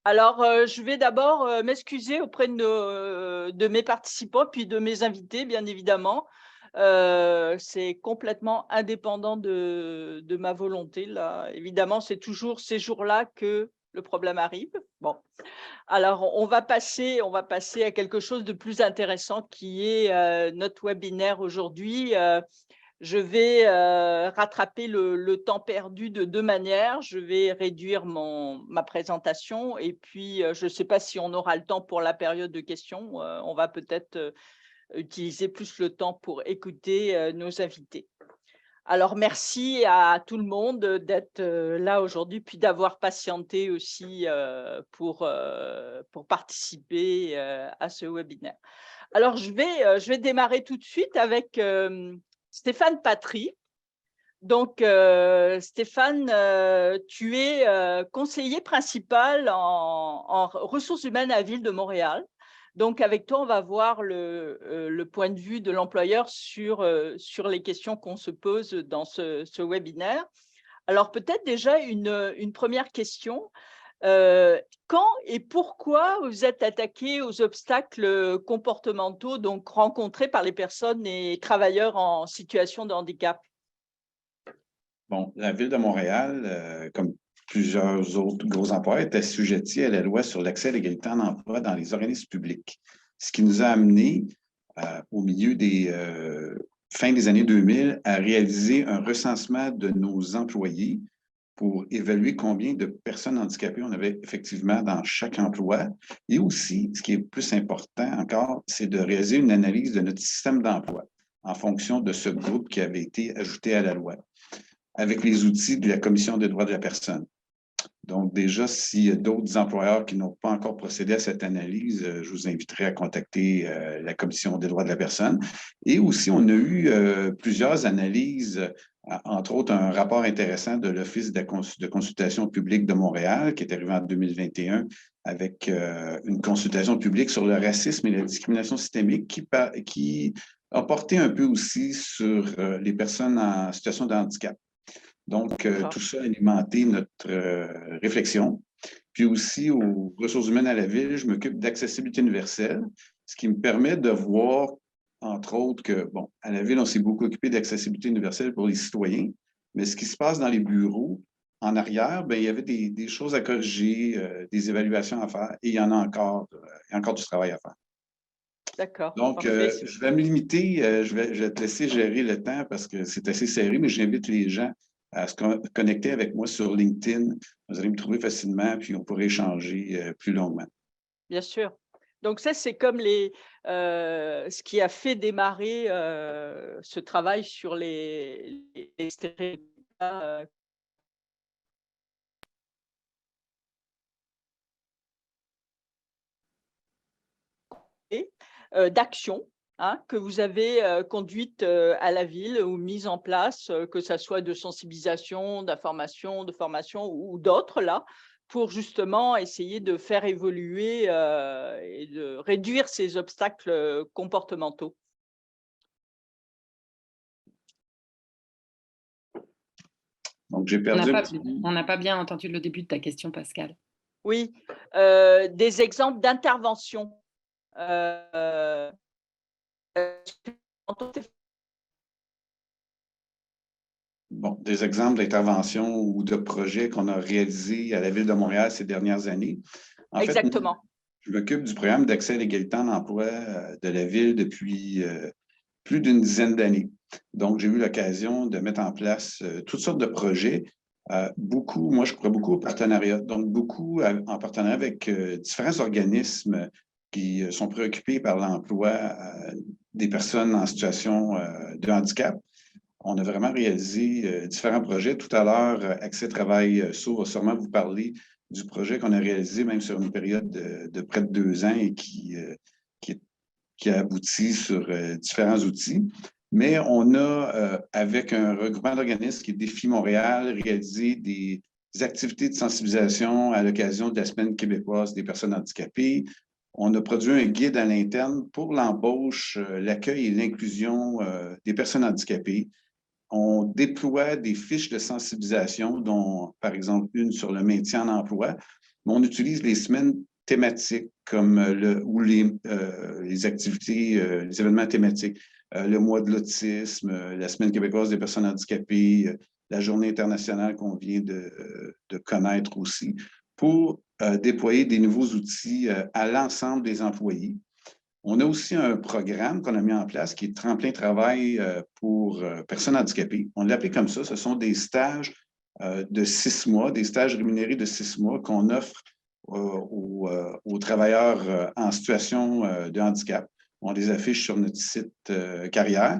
Alors, je vais d'abord, m'excuser auprès de mes participants, puis de mes invités, bien évidemment. C'est complètement indépendant de ma volonté, là. Évidemment, c'est toujours ces jours-là que le problème arrive. Bon, alors on va passer à quelque chose de plus intéressant qui est, notre webinaire aujourd'hui. Je vais, rattraper le temps perdu de 2 manières. Je vais réduire ma présentation et puis, je ne sais pas si on aura le temps pour la période de questions. On va peut-être, utiliser plus le temps pour écouter, nos invités. Alors merci à tout le monde, d'être, là aujourd'hui, puis d'avoir patienté aussi, pour participer, à ce webinaire. Alors je vais démarrer tout de suite avec, Stéphane Patry. Donc, Stéphane, tu es, conseiller principal en ressources humaines à la Ville de Montréal. Donc avec toi, on va voir le point de vue de l'employeur sur les questions qu'on se pose dans ce webinaire. Alors peut-être déjà une première question. Quand et pourquoi vous êtes attaqué aux obstacles, comportementaux donc rencontrés par les personnes et travailleurs en situation de handicap? Bon, la Ville de Montréal, comme plusieurs autres gros employeurs, est assujettie à la loi sur l'accès à l'égalité en emploi dans les organismes publics. Ce qui nous a amené, au milieu des fin des années 2000, à réaliser un recensement de nos employés pour évaluer combien de personnes handicapées on avait effectivement dans chaque emploi. Et aussi, ce qui est plus important encore, c'est de réaliser une analyse de notre système d'emploi en fonction de ce groupe qui avait été ajouté à la loi, avec les outils de la Commission des droits de la personne. Donc, déjà, s'il y a d'autres employeurs qui n'ont pas encore procédé à cette analyse, je vous inviterai à contacter la Commission des droits de la personne. Et aussi, on a eu plusieurs analyses, entre autres un rapport intéressant de l'Office de consultation publique de Montréal, qui est arrivé en 2021, avec une consultation publique sur le racisme et la discrimination systémique qui a porté un peu aussi sur les personnes en situation de handicap. Donc, tout ça a alimenté notre réflexion. Puis aussi, aux ressources humaines à la Ville, je m'occupe d'accessibilité universelle, ce qui me permet de voir, entre autres, que, bon, à la Ville, on s'est beaucoup occupé d'accessibilité universelle pour les citoyens, mais ce qui se passe dans les bureaux, en arrière, bien, il y avait des choses à corriger, des évaluations à faire, et il y en a encore, il y a encore du travail à faire. D'accord, Donc, parfait. je vais me limiter, je vais te laisser gérer le temps parce que c'est assez serré, mais j'invite les gens à se connecter avec moi sur LinkedIn. Vous allez me trouver facilement, puis on pourrait échanger plus longuement. Bien sûr. Donc ça, c'est comme ce qui a fait démarrer, ce travail sur les stéréotypes, d'action, hein, que vous avez, conduites, à la ville ou mises en place, que ça soit de sensibilisation, d'information, de formation ou d'autres là, pour justement essayer de faire évoluer, et de réduire ces obstacles, comportementaux. Donc, j'ai On perdu n'a un pas, petit peu. on n'a pas bien entendu le début de ta question, Pascal. Oui, des exemples d'intervention, heu, Bon, des exemples d'interventions ou de projets qu'on a réalisés à la Ville de Montréal ces dernières années. En fait, exactement. je m'occupe du programme d'accès à l'égalité en emploi de la Ville depuis plus d'une dizaine d'années. Donc, j'ai eu l'occasion de mettre en place toutes sortes de projets. Moi, je crois beaucoup au partenariat. Donc, beaucoup en partenariat avec différents organismes qui sont préoccupés par l'emploi des personnes en situation de handicap. On a vraiment réalisé différents projets. Tout à l'heure, Accès Travail Sourd va sûrement vous parler du projet qu'on a réalisé même sur une période de près de 2 ans et qui a abouti sur différents outils. Mais on a, avec un regroupement d'organismes qui est Défi Montréal, réalisé des activités de sensibilisation à l'occasion de la Semaine québécoise des personnes handicapées. On a produit un guide à l'interne pour l'embauche, l'accueil et l'inclusion des personnes handicapées. On déploie des fiches de sensibilisation, dont, par exemple, une sur le maintien en emploi. mais on utilise les semaines thématiques comme ou les activités, les événements thématiques. Le mois de l'autisme, la Semaine québécoise des personnes handicapées, la Journée internationale qu'on vient de connaître aussi, pour déployer des nouveaux outils à l'ensemble des employés. On a aussi un programme qu'on a mis en place qui est Tremplin Travail pour personnes handicapées. On l'appelle comme ça. Ce sont des stages de 6 mois, des stages rémunérés de 6 mois qu'on offre aux travailleurs en situation de handicap. On les affiche sur notre site carrière.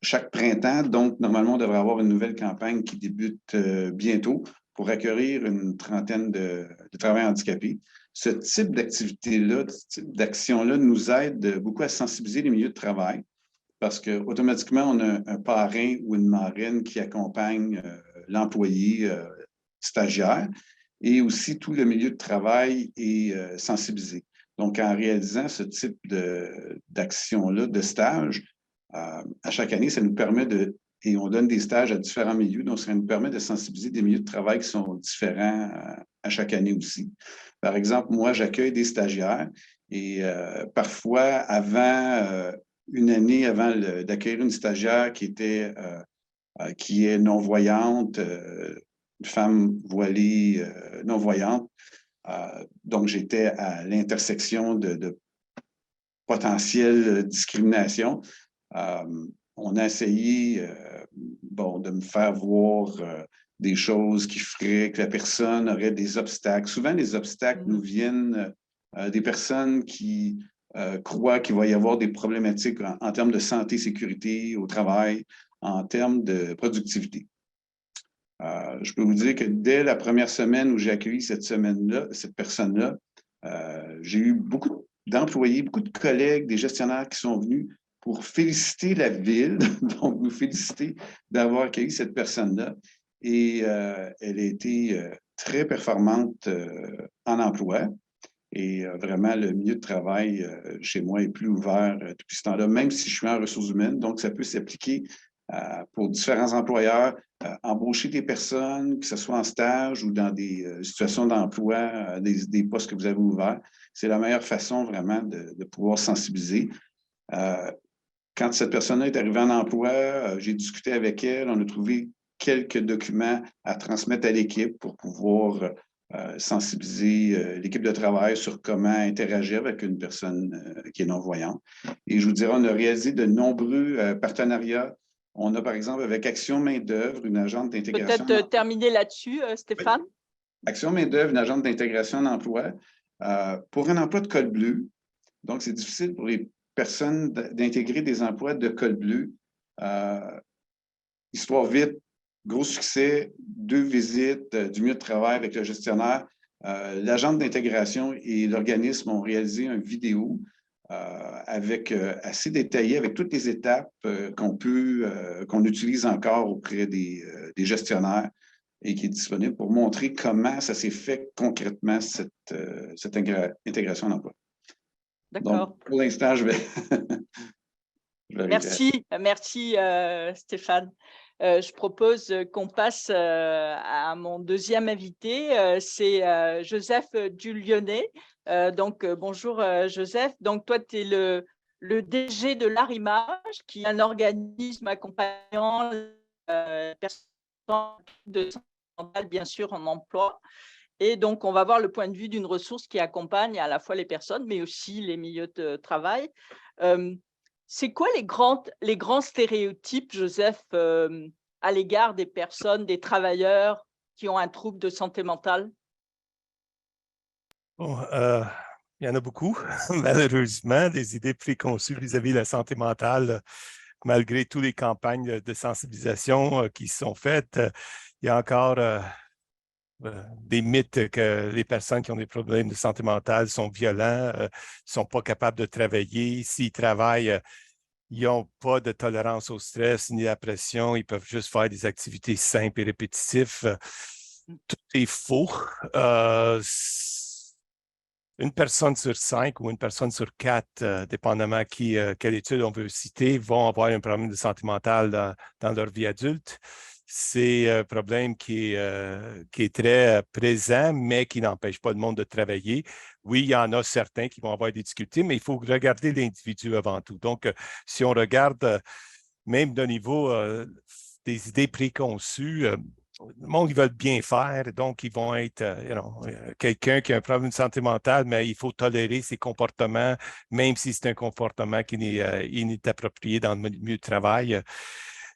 Chaque printemps, donc, normalement, on devrait avoir une nouvelle campagne qui débute bientôt pour accueillir une trentaine de travailleurs handicapés. Ce type d'activité-là, ce type d'action-là nous aide beaucoup à sensibiliser les milieux de travail parce qu'automatiquement, on a un parrain ou une marraine qui accompagne l'employé stagiaire et aussi tout le milieu de travail est sensibilisé. Donc, en réalisant ce type d'action-là, de stage, à chaque année, ça nous permet et on donne des stages à différents milieux, donc ça nous permet de sensibiliser des milieux de travail qui sont différents à chaque année aussi. Par exemple, moi, j'accueille des stagiaires et parfois, une année avant d'accueillir une stagiaire qui est non-voyante, une femme voilée non-voyante, donc j'étais à l'intersection de potentielle discrimination. On a essayé de me faire voir des choses qui feraient que la personne aurait des obstacles. Souvent, les obstacles nous viennent des personnes qui croient qu'il va y avoir des problématiques en termes de santé, sécurité au travail, en termes de productivité. Je peux vous dire que dès la première semaine où j'ai accueilli cette personne-là, j'ai eu beaucoup d'employés, beaucoup de collègues, des gestionnaires qui sont venus pour féliciter la ville, donc nous féliciter d'avoir accueilli cette personne-là. Et elle a été très performante en emploi. Et vraiment, le milieu de travail chez moi est plus ouvert depuis ce temps-là, même si je suis en ressources humaines. Donc, ça peut s'appliquer pour différents employeurs, embaucher des personnes, que ce soit en stage ou dans des situations d'emploi, des postes que vous avez ouverts. C'est la meilleure façon vraiment de pouvoir sensibiliser. Quand cette personne-là est arrivée en emploi, j'ai discuté avec elle, on a trouvé quelques documents à transmettre à l'équipe pour pouvoir sensibiliser l'équipe de travail sur comment interagir avec une personne qui est non-voyante. Et je vous dirais, on a réalisé de nombreux partenariats. On a, par exemple, avec Action Main-d'œuvre, une agente d'intégration. Peut-être terminer là-dessus, Stéphane? Oui. Action Main-d'œuvre, une agente d'intégration en emploi pour un emploi de col bleu. Donc, c'est difficile pour les personnes d'intégrer des emplois de col bleu. Histoire vite, gros succès, 2 visites du milieu de travail avec le gestionnaire. L'agente d'intégration et l'organisme ont réalisé une vidéo assez détaillée, avec toutes les étapes qu'on utilise encore auprès des gestionnaires et qui est disponible pour montrer comment ça s'est fait concrètement, cette intégration en emploi. D'accord. Donc, pour l'instant, je vais Merci Stéphane. Je propose qu'on passe à mon deuxième invité, c'est Joseph Dulyonnais. Bonjour Joseph. Donc toi, tu es le DG de l'Arrimage, qui est un organisme accompagnant personnes de santé mentale, bien sûr, en emploi. Et donc, on va voir le point de vue d'une ressource qui accompagne à la fois les personnes, mais aussi les milieux de travail. C'est quoi les grands stéréotypes, Joseph, à l'égard des personnes, des travailleurs qui ont un trouble de santé mentale? Bon, il y en a beaucoup, malheureusement, des idées préconçues vis-à-vis de la santé mentale, malgré toutes les campagnes de sensibilisation qui sont faites. Il y a encore des mythes que les personnes qui ont des problèmes de santé mentale sont violents, ne sont pas capables de travailler. S'ils travaillent, ils n'ont pas de tolérance au stress ni à la pression. Ils peuvent juste faire des activités simples et répétitives. Tout est faux. Une personne sur 5 ou une personne sur 4, dépendamment quelle étude on veut citer, vont avoir un problème de santé mentale dans leur vie adulte. c'est un problème qui est très présent, mais qui n'empêche pas le monde de travailler. Oui, il y en a certains qui vont avoir des difficultés, mais il faut regarder l'individu avant tout. Donc, si on regarde même de niveau des idées préconçues, le monde, ils veulent bien faire, donc ils vont être, quelqu'un qui a un problème de santé mentale, mais il faut tolérer ses comportements, même si c'est un comportement qui est inapproprié dans le milieu de travail.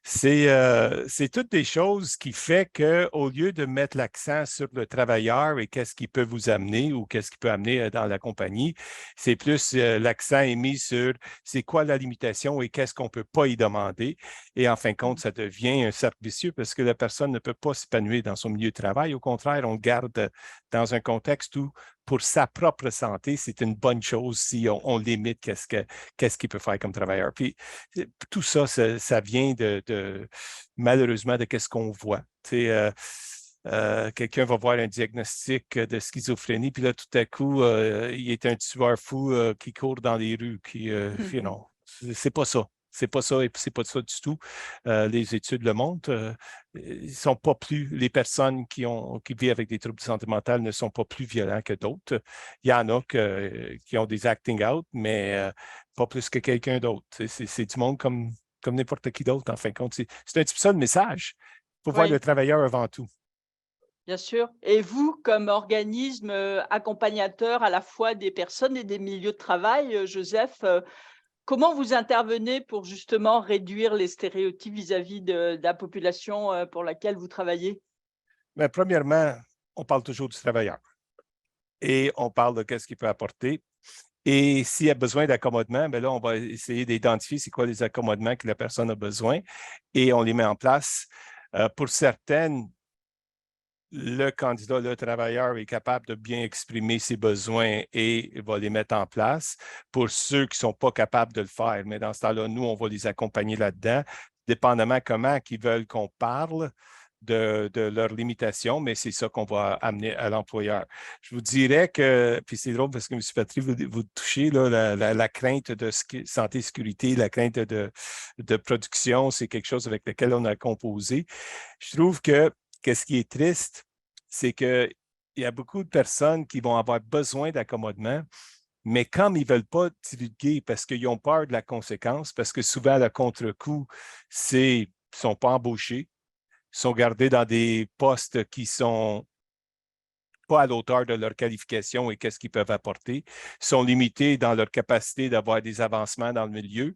C'est toutes des choses qui font qu'au lieu de mettre l'accent sur le travailleur et qu'est-ce qu'il peut vous amener ou qu'est-ce qu'il peut amener dans la compagnie, c'est plus l'accent est mis sur c'est quoi la limitation et qu'est-ce qu'on ne peut pas y demander. Et en fin de compte, ça devient un cercle vicieux parce que la personne ne peut pas s'épanouir dans son milieu de travail. Au contraire, on garde dans un contexte où pour sa propre santé, c'est une bonne chose si on limite qu'est-ce qu'il peut faire comme travailleur. Puis tout ça, ça vient malheureusement de qu'est-ce qu'on voit. Quelqu'un va voir un diagnostic de schizophrénie, puis là, tout à coup, il est un tueur fou qui court dans les rues, c'est pas ça. C'est pas ça et c'est pas ça du tout. Les études le montrent. Ils sont pas plus, les personnes qui vivent avec des troubles de santé mentale ne sont pas plus violents que d'autres. Il y en a qui ont des acting out, mais pas plus que quelqu'un d'autre. C'est du monde comme n'importe qui d'autre, en fin de compte. C'est un petit peu ça le message. Il faut voir le travailleur avant tout. Bien sûr. Et vous, comme organisme accompagnateur à la fois des personnes et des milieux de travail, Joseph, comment vous intervenez pour justement réduire les stéréotypes vis-à-vis de la population pour laquelle vous travaillez? Bien, premièrement, on parle toujours du travailleur et on parle de qu'est-ce qu'il peut apporter. Et s'il y a besoin d'accommodement, bien là, on va essayer d'identifier c'est quoi les accommodements que la personne a besoin et on les met en place. Pour certaines, le candidat, le travailleur est capable de bien exprimer ses besoins et va les mettre en place. Pour ceux qui ne sont pas capables de le faire, mais dans ce temps-là, nous, on va les accompagner là-dedans, dépendamment comment ils veulent qu'on parle de leurs limitations, mais c'est ça qu'on va amener à l'employeur. Je vous dirais que, puis c'est drôle parce que M. Patry, vous touchez là, la crainte de santé et sécurité, la crainte de production, c'est quelque chose avec lequel on a composé. Je trouve que ce qui est triste, c'est qu'il y a beaucoup de personnes qui vont avoir besoin d'accommodement, mais comme ils ne veulent pas divulguer parce qu'ils ont peur de la conséquence, parce que souvent, le contre-coup, c'est qu'ils ne sont pas embauchés, sont gardés dans des postes qui ne sont pas à l'auteur de leur qualification et qu'est-ce qu'ils peuvent apporter, sont limités dans leur capacité d'avoir des avancements dans le milieu.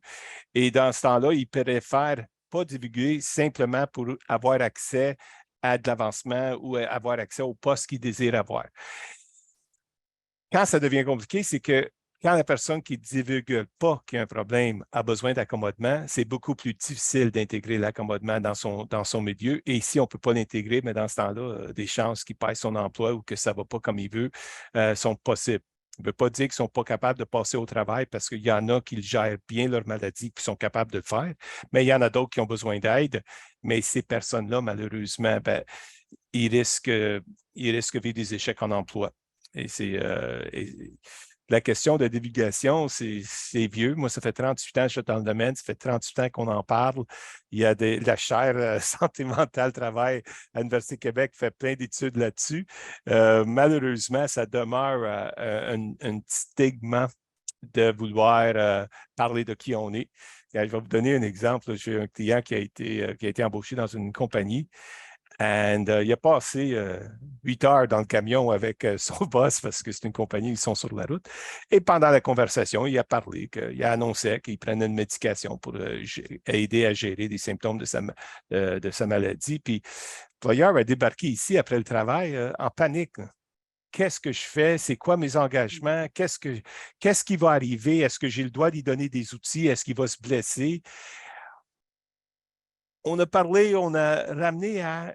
Et dans ce temps-là, ils préfèrent pas divulguer simplement pour avoir accès à de l'avancement ou avoir accès au poste qu'ils désirent avoir. Quand ça devient compliqué, c'est que quand la personne qui ne divulgue pas qu'il y a un problème a besoin d'accommodement, c'est beaucoup plus difficile d'intégrer l'accommodement dans son milieu. Et si on ne peut pas l'intégrer, mais dans ce temps-là, des chances qu'il perde son emploi ou que ça ne va pas comme il veut sont possibles. Ça ne veut pas dire qu'ils ne sont pas capables de passer au travail parce qu'il y en a qui gèrent bien leur maladie et qui sont capables de le faire, mais il y en a d'autres qui ont besoin d'aide. Mais ces personnes-là, malheureusement, ils risquent de vivre des échecs en emploi. Et la question de divulgation, c'est vieux. Moi, ça fait 38 ans que je suis dans le domaine. Ça fait 38 ans qu'on en parle. Il y a la chaire santé mentale travail à l'Université Québec qui fait plein d'études là-dessus. Malheureusement, ça demeure un petit stigma de vouloir parler de qui on est. Et je vais vous donner un exemple. J'ai un client qui a été embauché dans une compagnie. Il a passé 8 heures dans le camion avec son boss parce que c'est une compagnie, ils sont sur la route. Et pendant la conversation, il a parlé il a annoncé qu'il prenait une médication pour aider à gérer des symptômes de sa maladie. Puis l'employeur a débarqué ici après le travail en panique. Qu'est-ce que je fais? C'est quoi mes engagements? Qu'est-ce qui va arriver? Est-ce que j'ai le droit d'y donner des outils? Est-ce qu'il va se blesser? On a parlé, on a ramené à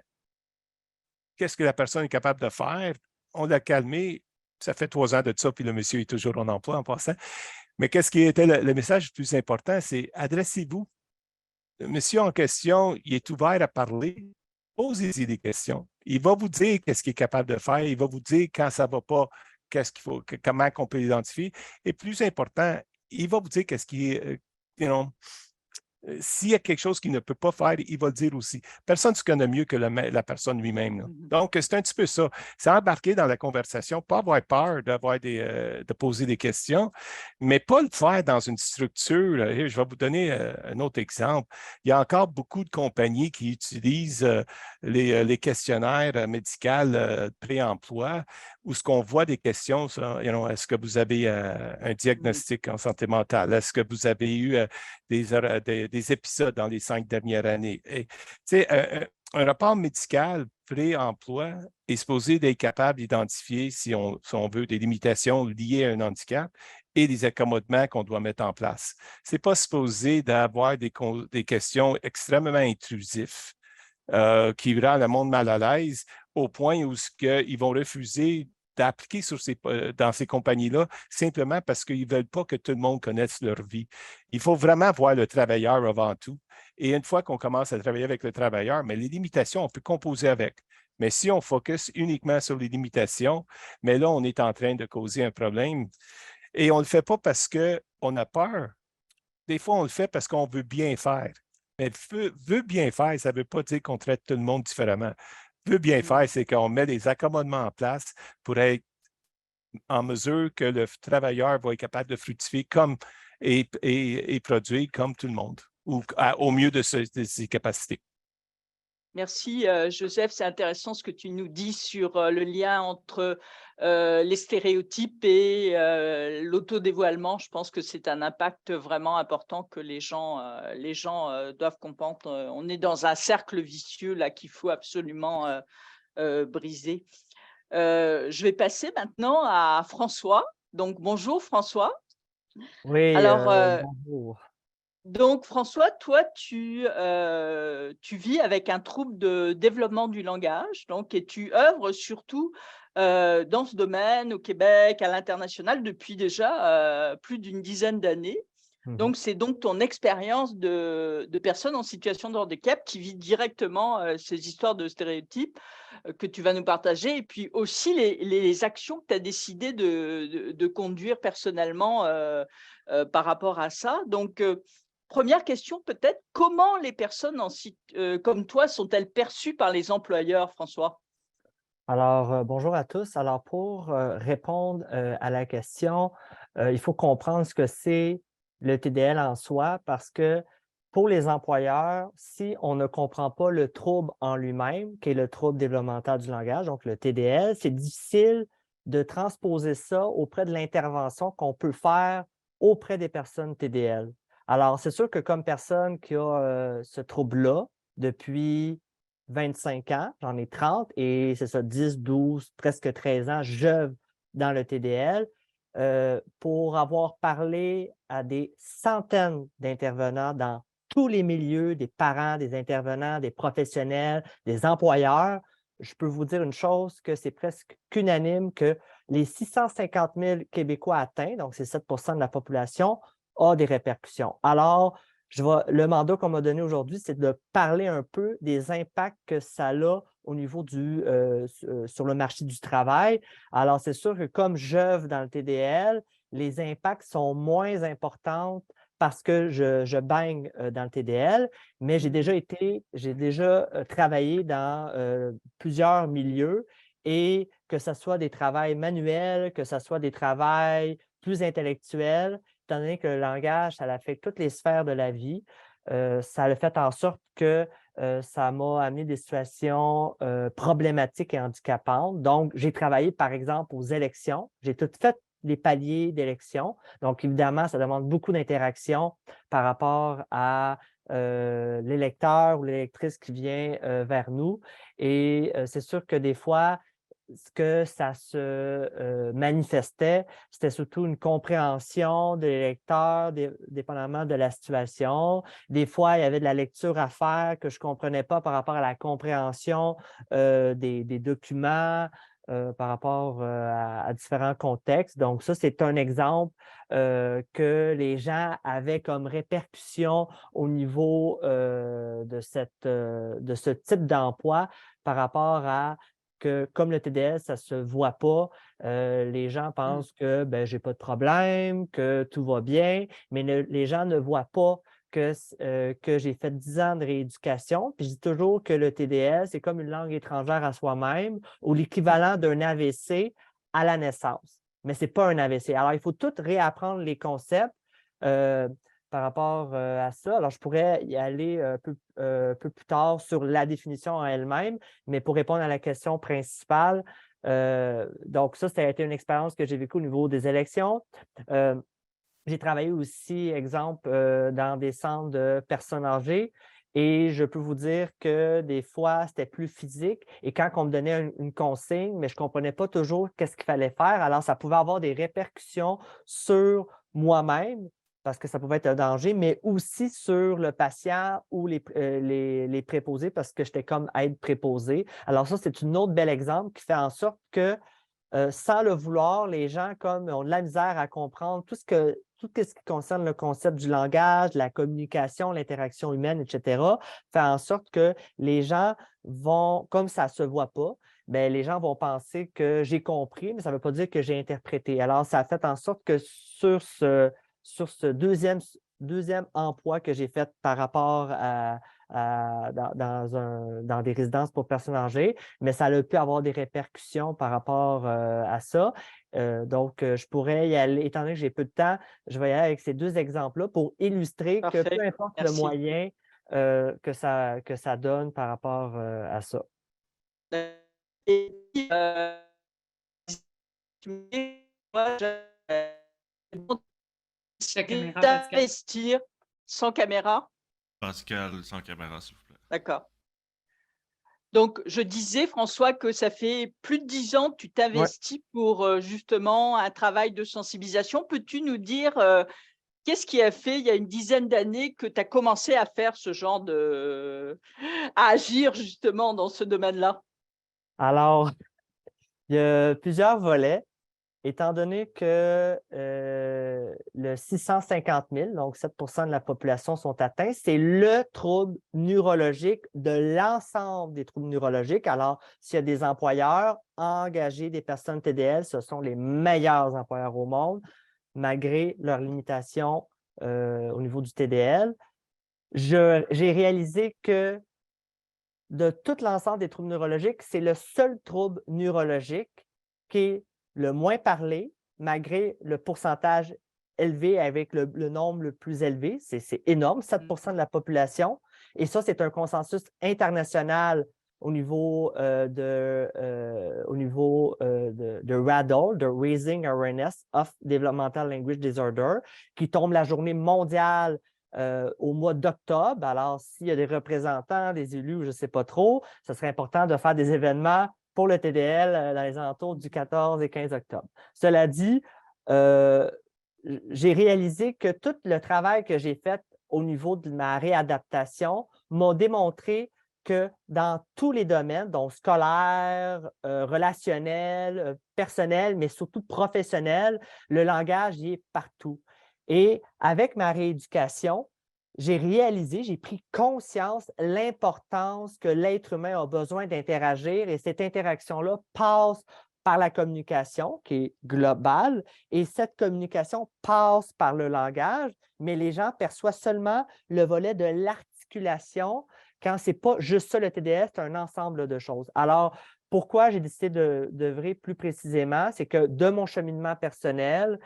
qu'est-ce que la personne est capable de faire. On l'a calmé. Ça fait 3 ans de ça, puis le monsieur est toujours en emploi en passant. Mais qu'est-ce qui était le message le plus important? C'est adressez-vous. Le monsieur en question, il est ouvert à parler. Posez-y des questions. Il va vous dire qu'est-ce qu'il est capable de faire. Il va vous dire quand ça ne va pas, qu'est-ce qu'il faut, comment on peut l'identifier. Et plus important, il va vous dire qu'est-ce qui est, s'il y a quelque chose qu'il ne peut pas faire, il va le dire aussi. Personne ne se connaît mieux que la personne lui-même. Donc, c'est un petit peu ça. C'est embarquer dans la conversation, pas avoir peur de poser des questions, mais pas le faire dans une structure. Je vais vous donner un autre exemple. Il y a encore beaucoup de compagnies qui utilisent les questionnaires médicaux pré-emploi où ce qu'on voit des questions, est-ce que vous avez un diagnostic en santé mentale? Est-ce que vous avez eu des épisodes dans les 5 dernières années? Et, un rapport médical pré-emploi est supposé d'être capable d'identifier, si on veut, des limitations liées à un handicap et des accommodements qu'on doit mettre en place. Ce n'est pas supposé d'avoir des questions extrêmement intrusives qui rendent le monde mal à l'aise au point où ils vont refuser d'appliquer dans ces compagnies-là simplement parce qu'ils ne veulent pas que tout le monde connaisse leur vie. Il faut vraiment voir le travailleur avant tout. Et une fois qu'on commence à travailler avec le travailleur, mais les limitations, on peut composer avec. Mais si on focus uniquement sur les limitations, mais là, on est en train de causer un problème. Et on ne le fait pas parce qu'on a peur. Des fois, on le fait parce qu'on veut bien faire. Mais veut bien faire, ça ne veut pas dire qu'on traite tout le monde différemment. Veut bien faire, c'est qu'on met des accommodements en place pour être en mesure que le travailleur va être capable de fructifier et produire comme tout le monde, ou au mieux de ses capacités. Merci, Joseph. C'est intéressant ce que tu nous dis sur le lien entre les stéréotypes et l'autodévoilement. Je pense que c'est un impact vraiment important que les gens doivent comprendre. On est dans un cercle vicieux là qu'il faut absolument briser. Je vais passer maintenant à François. Donc, bonjour François. Oui, Alors, bonjour. donc, François, toi, tu vis avec un trouble de développement du langage, donc, et tu œuvres surtout dans ce domaine au Québec, à l'international, depuis déjà plus d'une dizaine d'années. Donc, c'est donc ton expérience de personnes en situation de handicap qui vit directement ces histoires de stéréotypes que tu vas nous partager, et puis aussi les actions que tu as décidé de conduire personnellement par rapport à ça. Donc, première question peut-être, comment les personnes comme toi sont-elles perçues par les employeurs, François? Alors, bonjour à tous. Alors, pour répondre à la question, il faut comprendre ce que c'est le TDL en soi parce que pour les employeurs, si on ne comprend pas le trouble en lui-même, qui est le trouble développemental du langage, donc le TDL, c'est difficile de transposer ça auprès de l'intervention qu'on peut faire auprès des personnes TDL. Alors, c'est sûr que comme personne qui a ce trouble-là depuis 25 ans, j'en ai 30 et c'est ça, 10, 12, presque 13 ans, j'œuvre dans le TDL pour avoir parlé à des centaines d'intervenants dans tous les milieux, des parents, des intervenants, des professionnels, des employeurs. Je peux vous dire une chose, que c'est presque unanime que les 650 000 Québécois atteints, donc c'est 7 de la population, a des répercussions. Alors, le mandat qu'on m'a donné aujourd'hui, c'est de parler un peu des impacts que ça a au niveau sur le marché du travail. Alors, c'est sûr que comme j'œuvre dans le TDL, les impacts sont moins importants parce que je baigne dans le TDL, mais j'ai déjà travaillé dans plusieurs milieux et que ce soit des travails manuels, que ce soit des travails plus intellectuels, étant donné que le langage, ça affecte toutes les sphères de la vie, ça a fait en sorte que ça m'a amené des situations problématiques et handicapantes. Donc, j'ai travaillé, par exemple, aux élections. J'ai tout fait les paliers d'élections. Donc, évidemment, ça demande beaucoup d'interaction par rapport à l'électeur ou l'électrice qui vient vers nous. Et c'est sûr que des fois, ce que ça se manifestait, c'était surtout une compréhension de l'électeur, dépendamment de la situation. Des fois, il y avait de la lecture à faire que je ne comprenais pas par rapport à la compréhension des documents, par rapport à différents contextes. Donc, ça, c'est un exemple que les gens avaient comme répercussion au niveau de ce type d'emploi par rapport à que comme le TDL, ça ne se voit pas, les gens pensent que je n'ai pas de problème, que tout va bien, mais les gens ne voient pas que j'ai fait 10 ans de rééducation. Puis je dis toujours que le TDL, c'est comme une langue étrangère à soi-même ou l'équivalent d'un AVC à la naissance. Mais ce n'est pas un AVC. Alors, il faut tout réapprendre les concepts par rapport à ça. Alors, je pourrais y aller un peu plus tard sur la définition en elle-même, mais pour répondre à la question principale, donc ça a été une expérience que j'ai vécue au niveau des élections. J'ai travaillé aussi, exemple, dans des centres de personnes âgées et je peux vous dire que des fois, c'était plus physique et quand on me donnait une consigne, mais je ne comprenais pas toujours qu'est-ce qu'il fallait faire, alors ça pouvait avoir des répercussions sur moi-même parce que ça pouvait être un danger, mais aussi sur le patient ou les préposés parce que j'étais comme aide préposé. Alors ça, c'est un autre bel exemple qui fait en sorte que sans le vouloir, les gens comme ont de la misère à comprendre tout ce qui concerne le concept du langage, de la communication, l'interaction humaine, etc., fait en sorte que les gens vont, comme ça ne se voit pas, bien, les gens vont penser que j'ai compris, mais ça ne veut pas dire que j'ai interprété. Alors, ça a fait en sorte que sur ce deuxième emploi que j'ai fait par rapport dans des résidences pour personnes âgées, mais ça a pu avoir des répercussions par rapport à ça. Donc, je pourrais y aller, étant donné que j'ai peu de temps, je vais y aller avec ces deux exemples-là pour illustrer que peu Parfait. importe le Merci. moyen que ça donne par rapport à ça. Et moi, Ta caméra, Pascal. d'investir sans caméra. Pascal, sans caméra, s'il vous plaît. D'accord. Donc, je disais, François, que ça fait plus de 10 ans que tu t'investis pour justement un travail de sensibilisation. Peux-tu nous dire qu'est-ce qui a fait, il y a une dizaine d'années, que tu as commencé à faire ce genre à agir justement dans ce domaine-là? Alors, il y a plusieurs volets. Étant donné que le 650 000, donc 7 de la population sont atteints, c'est le trouble neurologique de l'ensemble des troubles neurologiques. Alors, s'il y a des employeurs, engager des personnes TDL, ce sont les meilleurs employeurs au monde, malgré leurs limitations au niveau du TDL. J'ai réalisé que de tout l'ensemble des troubles neurologiques, c'est le seul trouble neurologique qui est le moins parlé, malgré le pourcentage élevé avec le nombre le plus élevé. C'est énorme, 7 de la population. Et ça, c'est un consensus international au niveau de RADL, de Raising Awareness of Developmental Language Disorder, qui tombe la journée mondiale au mois d'octobre. Alors, s'il y a des représentants, des élus, je ne sais pas trop, ce serait important de faire des événements pour le TDL dans les alentours du 14 et 15 octobre. Cela dit, j'ai réalisé que tout le travail que j'ai fait au niveau de ma réadaptation m'a démontré que dans tous les domaines, donc scolaire, relationnel, personnel, mais surtout professionnel, le langage y est partout. Et avec ma rééducation, j'ai réalisé, j'ai pris conscience de l'importance que l'être humain a besoin d'interagir et cette interaction-là passe par la communication qui est globale et cette communication passe par le langage, mais les gens perçoivent seulement le volet de l'articulation quand ce n'est pas juste ça le TDS, c'est un ensemble de choses. Alors, pourquoi j'ai décidé d'œuvrer plus précisément? C'est que de mon cheminement personnel,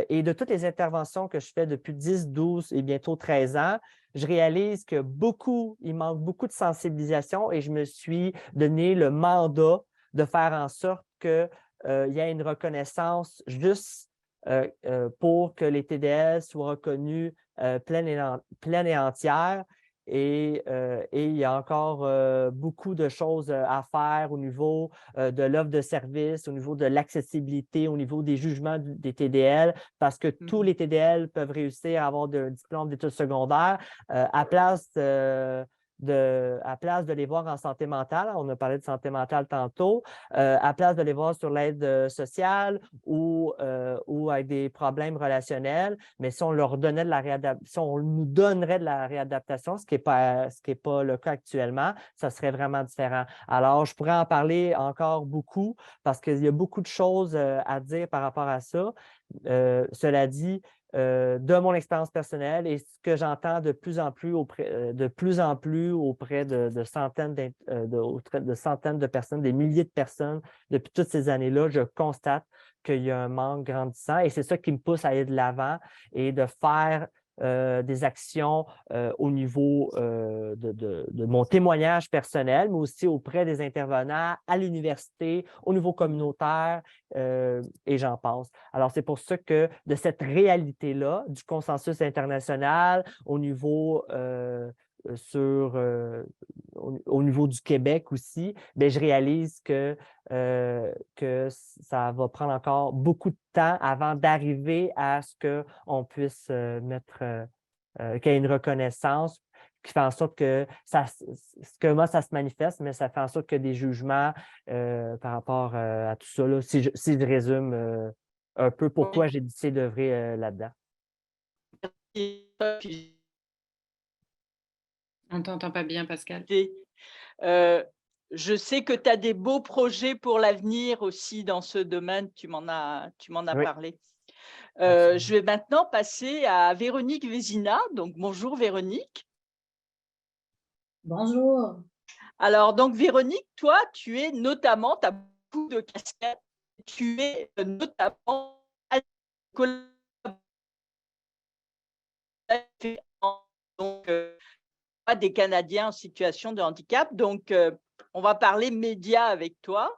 et de toutes les interventions que je fais depuis 10, 12 et bientôt 13 ans, je réalise qu'il manque beaucoup de sensibilisation et je me suis donné le mandat de faire en sorte qu'il y ait une reconnaissance juste pour que les TDL soient reconnus pleines et entières. Et il y a encore beaucoup de choses à faire au niveau de l'offre de services, au niveau de l'accessibilité, au niveau des jugements des TDL, parce que tous les TDL peuvent réussir à avoir un diplôme d'études secondaires à place de les voir en santé mentale, on a parlé de santé mentale tantôt, à place de les voir sur l'aide sociale ou avec des problèmes relationnels, mais si on leur donnait si on nous donnerait de la réadaptation, ce qui n'est pas le cas actuellement, ça serait vraiment différent. Alors, je pourrais en parler encore beaucoup parce qu'il y a beaucoup de choses à dire par rapport à ça. Cela dit, de mon expérience personnelle et ce que j'entends de plus en plus auprès de centaines de centaines de personnes, des milliers de personnes depuis toutes ces années-là, je constate qu'il y a un manque grandissant et c'est ça qui me pousse à aller de l'avant et de faire des actions au niveau de mon témoignage personnel, mais aussi auprès des intervenants à l'université, au niveau communautaire, et j'en passe. Alors, c'est pour ça que de cette réalité-là, du consensus international au niveau au niveau du Québec aussi, bien, je réalise que ça va prendre encore beaucoup de temps avant d'arriver à ce qu'on puisse qu'il y ait une reconnaissance qui fait en sorte que moi, ça se manifeste, mais ça fait en sorte que des jugements par rapport à tout ça, là, si je résume un peu pourquoi j'ai décidé d'œuvrer là-dedans. On ne t'entend pas bien, Pascal. Je sais que tu as des beaux projets pour l'avenir aussi dans ce domaine, tu m'en as Oui. parlé. Je vais maintenant passer à Véronique Vézina. Donc, bonjour Véronique. Bonjour. Alors, donc Véronique, toi, tu es notamment, tu as beaucoup de casquettes, tu es notamment donc, des Canadiens en situation de handicap. Donc, on va parler médias avec toi.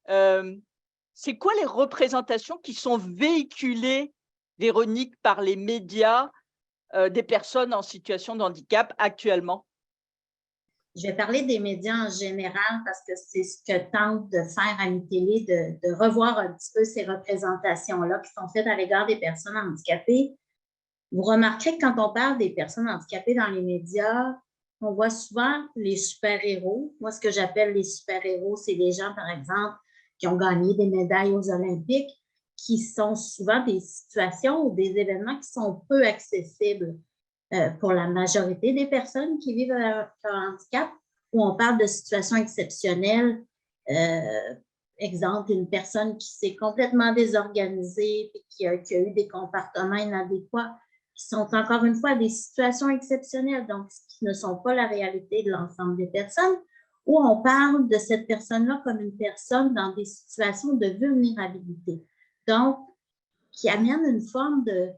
C'est quoi les représentations qui sont véhiculées, Véronique, par les médias des personnes en situation de handicap actuellement? Je vais parler des médias en général parce que c'est ce que tente de faire Amis Télé, de revoir un petit peu ces représentations-là qui sont faites à l'égard des personnes handicapées. Vous remarquerez que quand on parle des personnes handicapées dans les médias, on voit souvent les super-héros. Moi, ce que j'appelle les super-héros, c'est des gens, par exemple, qui ont gagné des médailles aux Olympiques, qui sont souvent des situations ou des événements qui sont peu accessibles pour la majorité des personnes qui vivent avec un handicap, où on parle de situations exceptionnelles. Exemple, une personne qui s'est complètement désorganisée et qui a eu des comportements inadéquats, qui sont encore une fois des situations exceptionnelles, donc qui ne sont pas la réalité de l'ensemble des personnes, où on parle de cette personne-là comme une personne dans des situations de vulnérabilité. Donc, qui amène une forme de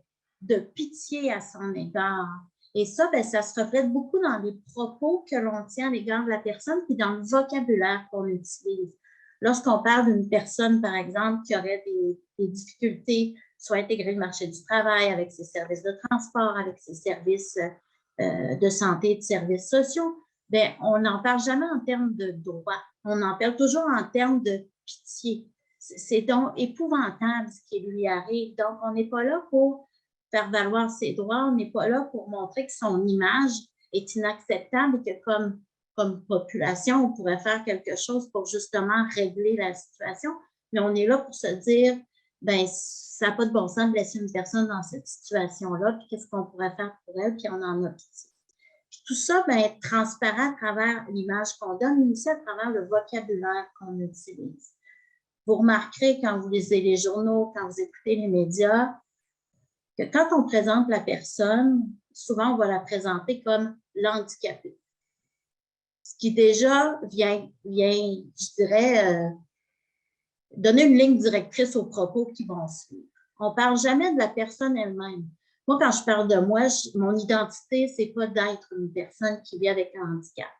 pitié à son égard. Et ça, bien, ça se reflète beaucoup dans les propos que l'on tient à l'égard de la personne, puis dans le vocabulaire qu'on utilise. Lorsqu'on parle d'une personne, par exemple, qui aurait des difficultés, soit intégrer le marché du travail avec ses services de transport, avec ses services de santé, de services sociaux, bien, on n'en parle jamais en termes de droit. On en parle toujours en termes de pitié. C'est donc épouvantable ce qui lui arrive. Donc, on n'est pas là pour faire valoir ses droits, on n'est pas là pour montrer que son image est inacceptable et que comme population, on pourrait faire quelque chose pour justement régler la situation. Mais on est là pour se dire, bien, ça n'a pas de bon sens de laisser une personne dans cette situation-là, puis qu'est-ce qu'on pourrait faire pour elle, puis on en a pitié. Puis tout ça, bien, être transparent à travers l'image qu'on donne, mais aussi à travers le vocabulaire qu'on utilise. Vous remarquerez quand vous lisez les journaux, quand vous écoutez les médias, que quand on présente la personne, souvent on va la présenter comme l'handicapé. Ce qui déjà vient je dirais, donner une ligne directrice aux propos qui vont suivre. On ne parle jamais de la personne elle-même. Moi, quand je parle de moi, mon identité, ce n'est pas d'être une personne qui vit avec un handicap.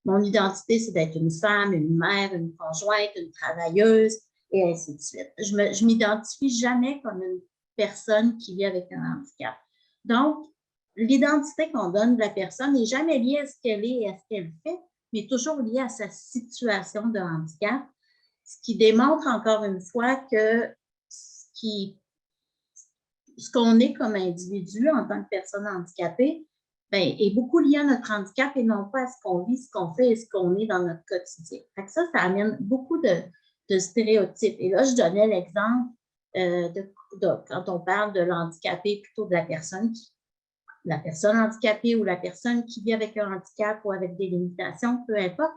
Mon identité, c'est d'être une femme, une mère, une conjointe, une travailleuse, et ainsi de suite. Je ne m'identifie jamais comme une personne qui vit avec un handicap. Donc, l'identité qu'on donne de la personne n'est jamais liée à ce qu'elle est et à ce qu'elle fait, mais toujours liée à sa situation de handicap, ce qui démontre encore une fois que ce qu'on est comme individu en tant que personne handicapée, bien, est beaucoup lié à notre handicap et non pas à ce qu'on vit, ce qu'on fait et ce qu'on est dans notre quotidien. Fait que ça amène beaucoup de stéréotypes. Et là, je donnais l'exemple quand on parle de l'handicapé, plutôt de la personne handicapée ou la personne qui vit avec un handicap ou avec des limitations, peu importe.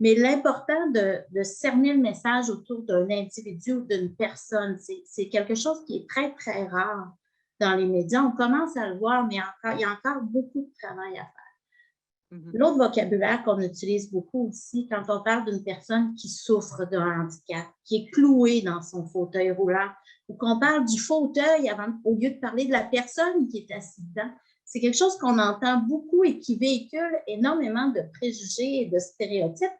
Mais l'important de cerner le message autour d'un individu ou d'une personne, c'est quelque chose qui est très, très rare dans les médias. On commence à le voir, mais il y a encore beaucoup de travail à faire. L'autre vocabulaire qu'on utilise beaucoup aussi, quand on parle d'une personne qui souffre d'un handicap, qui est clouée dans son fauteuil roulant, ou qu'on parle du fauteuil au lieu de parler de la personne qui est assise dedans, c'est quelque chose qu'on entend beaucoup et qui véhicule énormément de préjugés et de stéréotypes.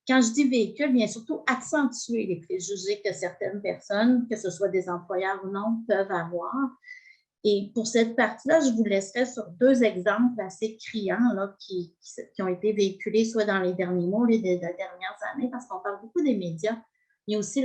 Quand je dis véhicule, bien surtout accentuer les préjugés que certaines personnes, que ce soit des employeurs ou non, peuvent avoir. Et pour cette partie-là, je vous laisserai sur 2 exemples assez criants là, qui ont été véhiculés soit dans les derniers mois ou les dernières années, parce qu'on parle beaucoup des médias. Il y a aussi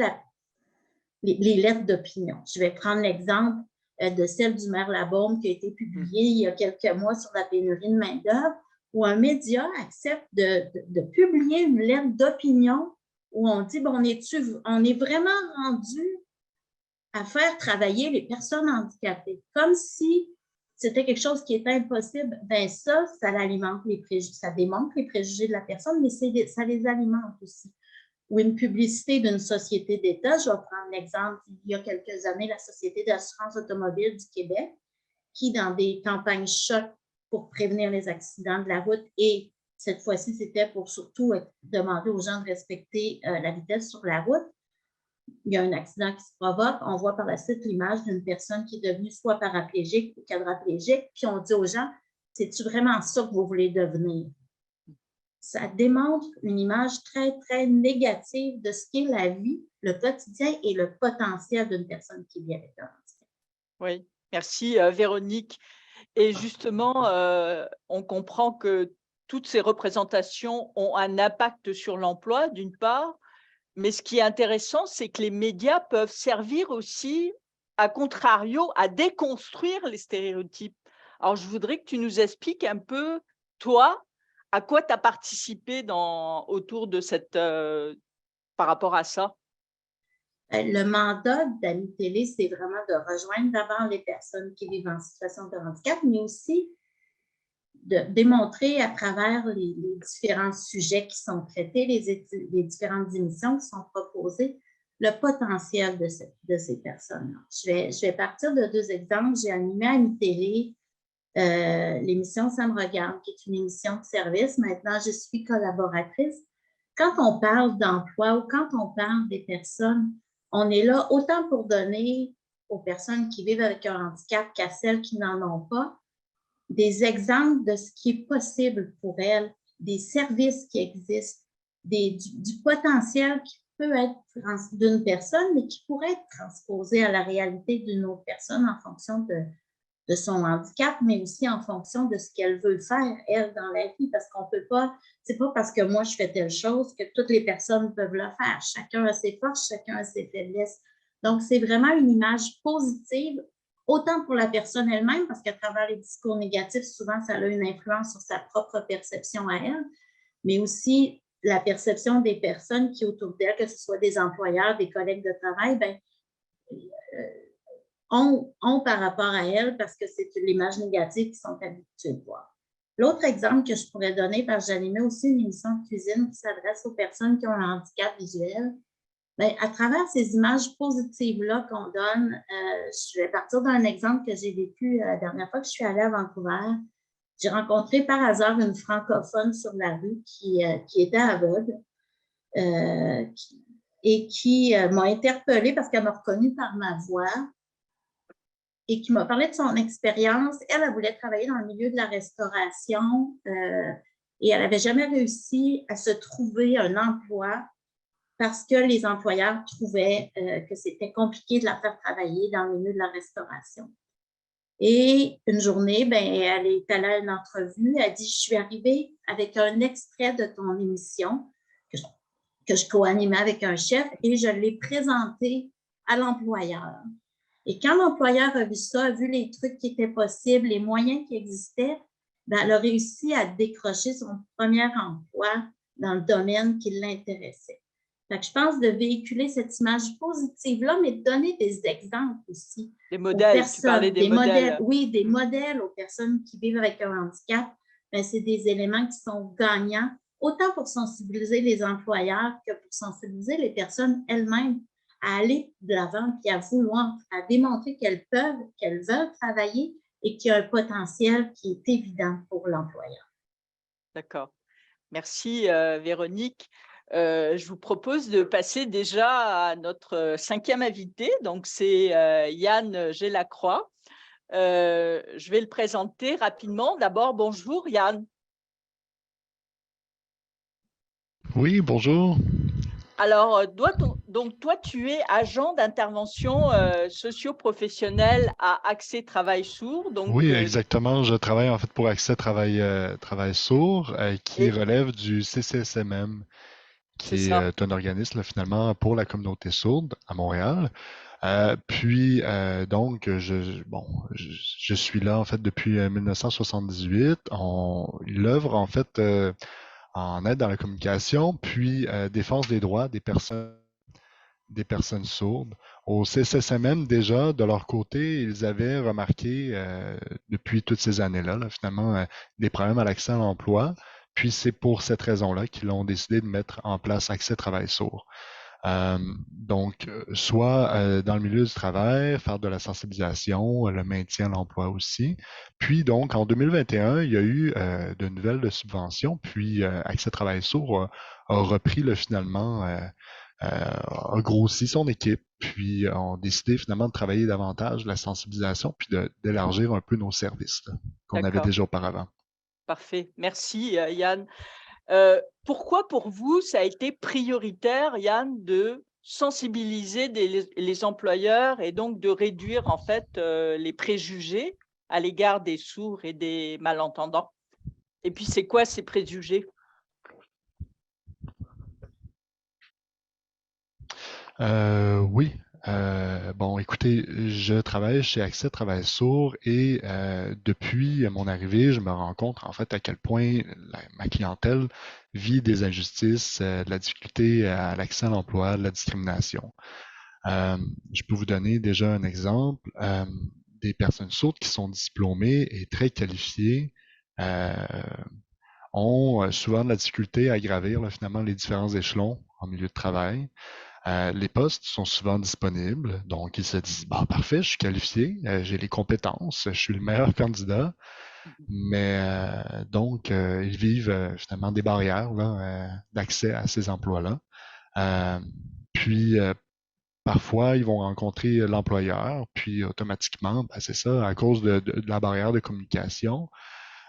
les lettres d'opinion. Je vais prendre l'exemple de celle du maire Labaume qui a été publiée il y a quelques mois sur la pénurie de main-d'œuvre, où un média accepte de publier une lettre d'opinion où on dit, bon, on est vraiment rendu à faire travailler les personnes handicapées, comme si c'était quelque chose qui était impossible. Bien ça l'alimente les préjugés, ça démontre les préjugés de la personne, mais ça les alimente aussi. Ou une publicité d'une société d'État, je vais prendre l'exemple, il y a quelques années, la Société d'assurance automobile du Québec, qui, dans des campagnes choc pour prévenir les accidents de la route, et cette fois-ci, c'était pour surtout demander aux gens de respecter la vitesse sur la route. Il y a un accident qui se provoque, on voit par la suite l'image d'une personne qui est devenue soit paraplégique ou quadraplégique, puis on dit aux gens, c'est-tu vraiment ça que vous voulez devenir? Ça démontre une image très, très négative de ce qu'est la vie, le quotidien et le potentiel d'une personne qui vit avec un handicap. Oui, merci Véronique. Et justement, on comprend que toutes ces représentations ont un impact sur l'emploi, d'une part, mais ce qui est intéressant, c'est que les médias peuvent servir aussi, à contrario, à déconstruire les stéréotypes. Alors, je voudrais que tu nous expliques un peu, toi, à quoi tu as participé autour de par rapport à ça. Le mandat d'Amis Télé, c'est vraiment de rejoindre d'abord les personnes qui vivent en situation de handicap, mais aussi de démontrer à travers les différents sujets qui sont traités, les différentes émissions qui sont proposées, le potentiel de ces personnes-là. Je vais partir de 2 exemples. J'ai animé à Amis Télé l'émission Ça me regarde, qui est une émission de service. Maintenant, je suis collaboratrice. Quand on parle d'emploi ou quand on parle des personnes, on est là autant pour donner aux personnes qui vivent avec un handicap qu'à celles qui n'en ont pas, des exemples de ce qui est possible pour elles, des services qui existent, du potentiel qui peut être d'une personne, mais qui pourrait être transposé à la réalité d'une autre personne en fonction de son handicap, mais aussi en fonction de ce qu'elle veut faire, elle, dans la vie, parce qu'on peut pas, c'est pas parce que moi je fais telle chose que toutes les personnes peuvent le faire. Chacun a ses forces, chacun a ses faiblesses. Donc, c'est vraiment une image positive, autant pour la personne elle-même, parce qu'à travers les discours négatifs, souvent, ça a une influence sur sa propre perception à elle, mais aussi la perception des personnes qui autour d'elle, que ce soit des employeurs, des collègues de travail, ont par rapport à elle, parce que c'est l'image négative qu'ils sont habitués de voir. L'autre exemple que je pourrais donner, parce que j'animais aussi une émission de cuisine qui s'adresse aux personnes qui ont un handicap visuel, à travers ces images positives-là qu'on donne, je vais partir d'un exemple que j'ai vécu la dernière fois que je suis allée à Vancouver. J'ai rencontré par hasard une francophone sur la rue qui était aveugle et qui m'a interpellée parce qu'elle m'a reconnue par ma voix et qui m'a parlé de son expérience. Elle voulait travailler dans le milieu de la restauration et elle n'avait jamais réussi à se trouver un emploi parce que les employeurs trouvaient que c'était compliqué de la faire travailler dans le milieu de la restauration. Et une journée, elle est allée à une entrevue, elle dit « Je suis arrivée avec un extrait de ton émission que je co-animais avec un chef et je l'ai présenté à l'employeur. » Et quand l'employeur a vu ça, a vu les trucs qui étaient possibles, les moyens qui existaient, elle a réussi à décrocher son premier emploi dans le domaine qui l'intéressait. Fait que je pense de véhiculer cette image positive-là, mais de donner des exemples aussi. Des modèles, tu parlais des modèles. Oui, des modèles aux personnes qui vivent avec un handicap. C'est des éléments qui sont gagnants, autant pour sensibiliser les employeurs que pour sensibiliser les personnes elles-mêmes à aller de l'avant, puis à vouloir, à démontrer qu'elles peuvent, qu'elles veulent travailler et qu'il y a un potentiel qui est évident pour l'employeur. D'accord. Merci, Véronique. Je vous propose de passer déjà à notre 5e invité. Donc, c'est Yann Gélacroix. Je vais le présenter rapidement. D'abord, bonjour Yann. Oui, bonjour. Alors, donc toi, tu es agent d'intervention socio-professionnelle à Accès Travail Sourd. Donc, Oui, exactement. Je travaille en fait pour Accès Travail Sourd qui et relève du CCSMM, c'est qui est ça. un organisme là, finalement pour la communauté sourde à Montréal. Donc, je suis là en fait depuis 1978. Il œuvre en fait en aide dans la communication, puis défense des droits des personnes sourdes. Au CSSMM, déjà, de leur côté, ils avaient remarqué depuis toutes ces années-là, là, finalement, des problèmes à l'accès à l'emploi. Puis c'est pour cette raison-là qu'ils ont décidé de mettre en place Accès Travail Sourd. Soit dans le milieu du travail, faire de la sensibilisation, le maintien à l'emploi aussi. Puis donc, en 2021, il y a eu de nouvelles subventions, puis Accès Travail Sourd a repris finalement a grossi son équipe, puis ont décidé finalement de travailler davantage la sensibilisation, puis d'élargir un peu nos services qu'on avait D'accord. déjà auparavant. Parfait. Merci, Yann. Pourquoi pour vous, ça a été prioritaire, Yann, de sensibiliser les employeurs et donc de réduire en fait les préjugés à l'égard des sourds et des malentendants? Et puis, c'est quoi ces préjugés? Oui. Bon, écoutez, je travaille chez Accès Travail Sourd et depuis mon arrivée, je me rends compte en fait à quel point ma clientèle vit des injustices, de la difficulté à l'accès à l'emploi, de la discrimination. Je peux vous donner déjà un exemple. Des personnes sourdes qui sont diplômées et très qualifiées euh, ont souvent de la difficulté à gravir finalement les différents échelons en milieu de travail. Les postes sont souvent disponibles, donc ils se disent bah parfait, je suis qualifié, j'ai les compétences, je suis le meilleur candidat, mais ils vivent finalement des barrières d'accès à ces emplois-là. Euh, puis Parfois, ils vont rencontrer l'employeur, puis automatiquement, ben, c'est ça, à cause de la barrière de communication,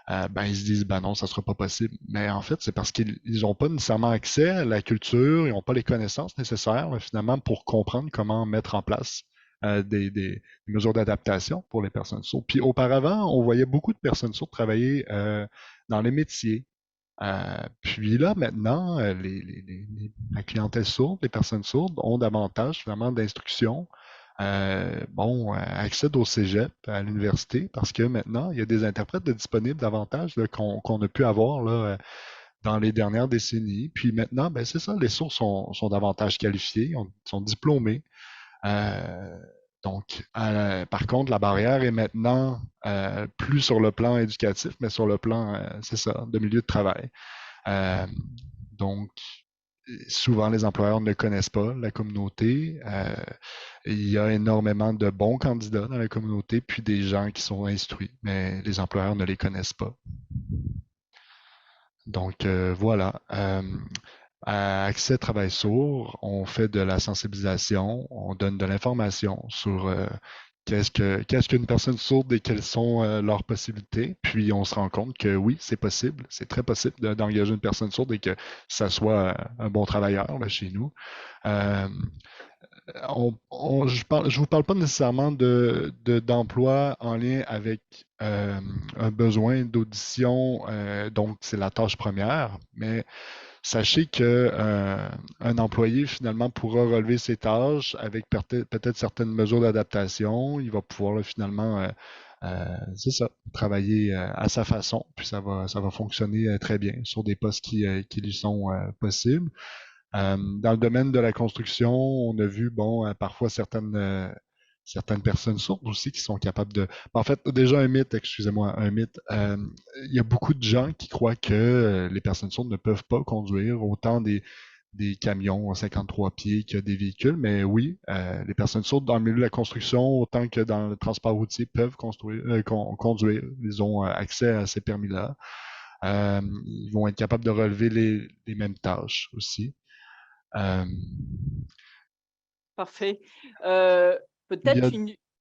ils se disent, ben non, ça sera pas possible. Mais en fait, c'est parce qu'ils n'ont pas nécessairement accès à la culture, ils n'ont pas les connaissances nécessaires, finalement, pour comprendre comment mettre en place des mesures d'adaptation pour les personnes sourdes. Puis auparavant, on voyait beaucoup de personnes sourdes travailler dans les métiers. Puis là, maintenant, la clientèle sourde, les personnes sourdes ont davantage finalement d'instruction, accèdent au cégep, à l'université, parce que maintenant, il y a des interprètes de disponibles davantage là, qu'on a pu avoir là, dans les dernières décennies. Puis maintenant, ben, c'est ça, les sourds sont davantage qualifiés, sont diplômés. Euh, Par contre, la barrière est maintenant plus sur le plan éducatif, mais sur le plan, c'est ça, de milieu de travail. Euh, donc, Souvent, les employeurs ne connaissent pas la communauté. Il y a énormément de bons candidats dans la communauté, puis des gens qui sont instruits, mais les employeurs ne les connaissent pas. Donc, voilà. À Accès Travail Sourd, on fait de la sensibilisation, on donne de l'information sur qu'est-ce qu'une personne sourde et quelles sont leurs possibilités. Puis on se rend compte que oui, c'est possible, c'est très possible d'engager une personne sourde et que ça soit un bon travailleur là, chez nous. Euh, je vous parle pas nécessairement d'emploi en lien avec un besoin d'audition, donc c'est la tâche première, mais sachez que un employé, finalement, pourra relever ses tâches avec peut-être certaines mesures d'adaptation. Il va pouvoir là, finalement, c'est ça, travailler à sa façon, puis ça va fonctionner très bien sur des postes qui lui sont possibles. Dans le domaine de la construction, on a vu, parfois certaines personnes sourdes aussi qui sont capables de. En fait, déjà un mythe, excusez-moi, un mythe. Il y a beaucoup de gens qui croient que les personnes sourdes ne peuvent pas conduire, autant des camions à 53 pieds que des véhicules, mais oui, les personnes sourdes dans le milieu de la construction, autant que dans le transport routier, peuvent conduire. Ils ont accès à ces permis-là. Ils vont être capables de relever les mêmes tâches aussi. Parfait. Il y Peut-être a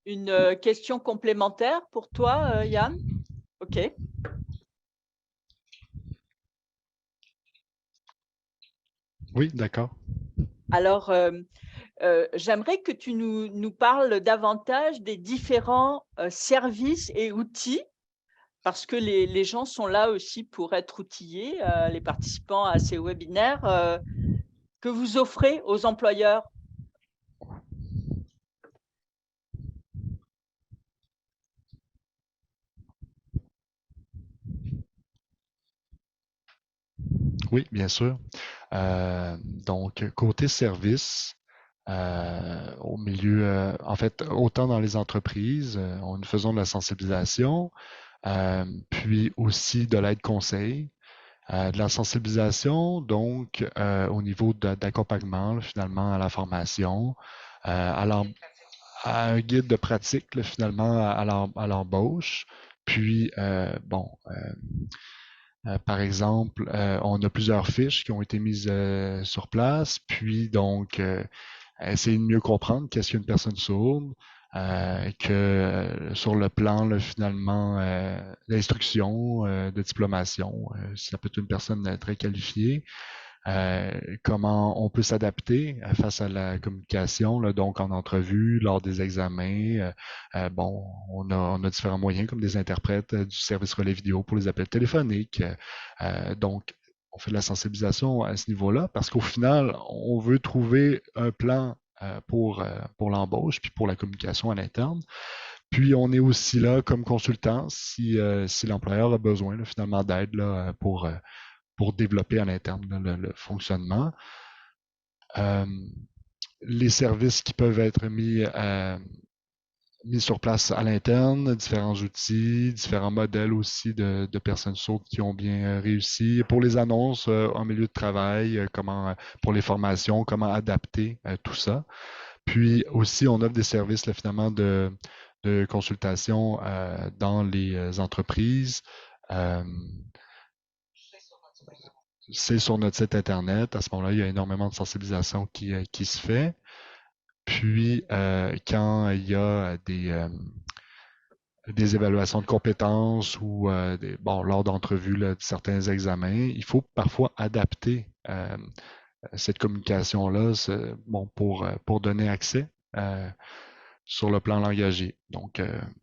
une question complémentaire pour toi, Yann? OK. Oui, d'accord. Alors, j'aimerais que tu nous parles davantage des différents services et outils, parce que les gens sont là aussi pour être outillés, les participants à ces webinaires, que vous offrez aux employeurs. Oui, bien sûr. Donc, côté service, au milieu, en fait, autant dans les entreprises, nous faisons de la sensibilisation, puis aussi de l'aide conseil. De la sensibilisation, donc au niveau d'accompagnement, là, finalement, à la formation, à un guide de pratique, là, finalement, à l'embauche. Puis, par exemple, on a plusieurs fiches qui ont été mises sur place, puis donc essayer de mieux comprendre qu'est-ce qu'une personne sourde, que sur le plan là, finalement d'instruction, de diplomation, ça peut être une personne très qualifiée, comment on peut s'adapter face à la communication, là, donc en entrevue, lors des examens. Bon, on a différents moyens comme des interprètes, du service relais vidéo pour les appels téléphoniques. Donc, on fait de la sensibilisation à ce niveau-là parce qu'au final, on veut trouver un plan pour l'embauche puis pour la communication à l'interne. Puis, on est aussi là comme consultant si l'employeur a besoin là, finalement d'aide là, pour développer à l'interne le fonctionnement. Les services qui peuvent être mis sur place à l'interne, différents outils, différents modèles aussi de personnes sourdes qui ont bien réussi. Pour les annonces en milieu de travail, comment pour les formations, comment adapter tout ça. Puis aussi, on offre des services là, finalement de consultation dans les entreprises. C'est sur notre site Internet. À ce moment-là, il y a énormément de sensibilisation qui se fait. Puis, quand il y a des évaluations de compétences ou lors d'entrevues de certains examens, il faut parfois adapter cette communication-là pour donner accès sur le plan langagier. Donc,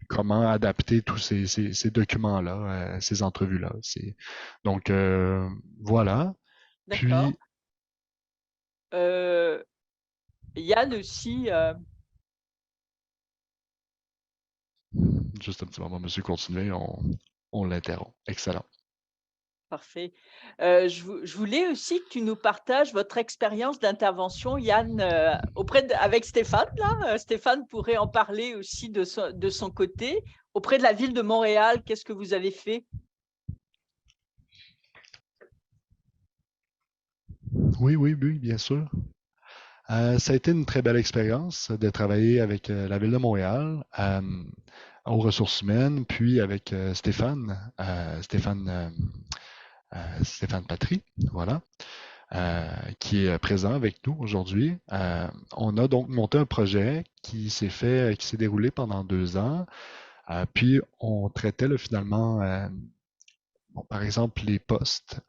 comment adapter tous ces documents-là, ces entrevues-là. Donc, voilà. D'accord. Puis, Yann aussi, juste un petit moment, monsieur, continuez, on l'interrompt. Excellent. parfait. Je voulais aussi que tu nous partages votre expérience d'intervention, Yann, avec Stéphane, là. Stéphane pourrait en parler aussi de son côté. Auprès de la ville de Montréal, qu'est-ce que vous avez fait? Oui, bien sûr. Ça a été une très belle expérience de travailler avec la Ville de Montréal aux ressources humaines, puis avec Stéphane Patry, voilà, qui est présent avec nous aujourd'hui. On a donc monté un projet qui s'est déroulé pendant 2 ans. Puis on traitait là, finalement, par exemple, les postes.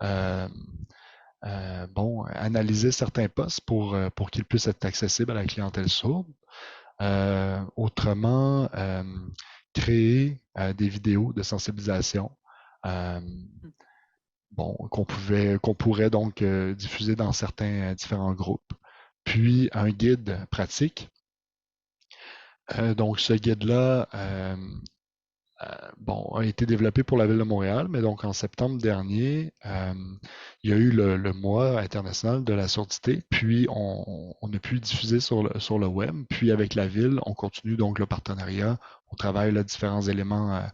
Analyser certains postes pour qu'ils puissent être accessibles à la clientèle sourde. Autrement, créer des vidéos de sensibilisation qu'on pourrait donc diffuser dans certains différents groupes. Puis un guide pratique. Donc ce guide-là a été développé pour la Ville de Montréal, mais donc en septembre dernier, il y a eu le mois international de la surdité, puis on a pu diffuser sur le web, puis avec la Ville, on continue donc le partenariat, on travaille là, différents éléments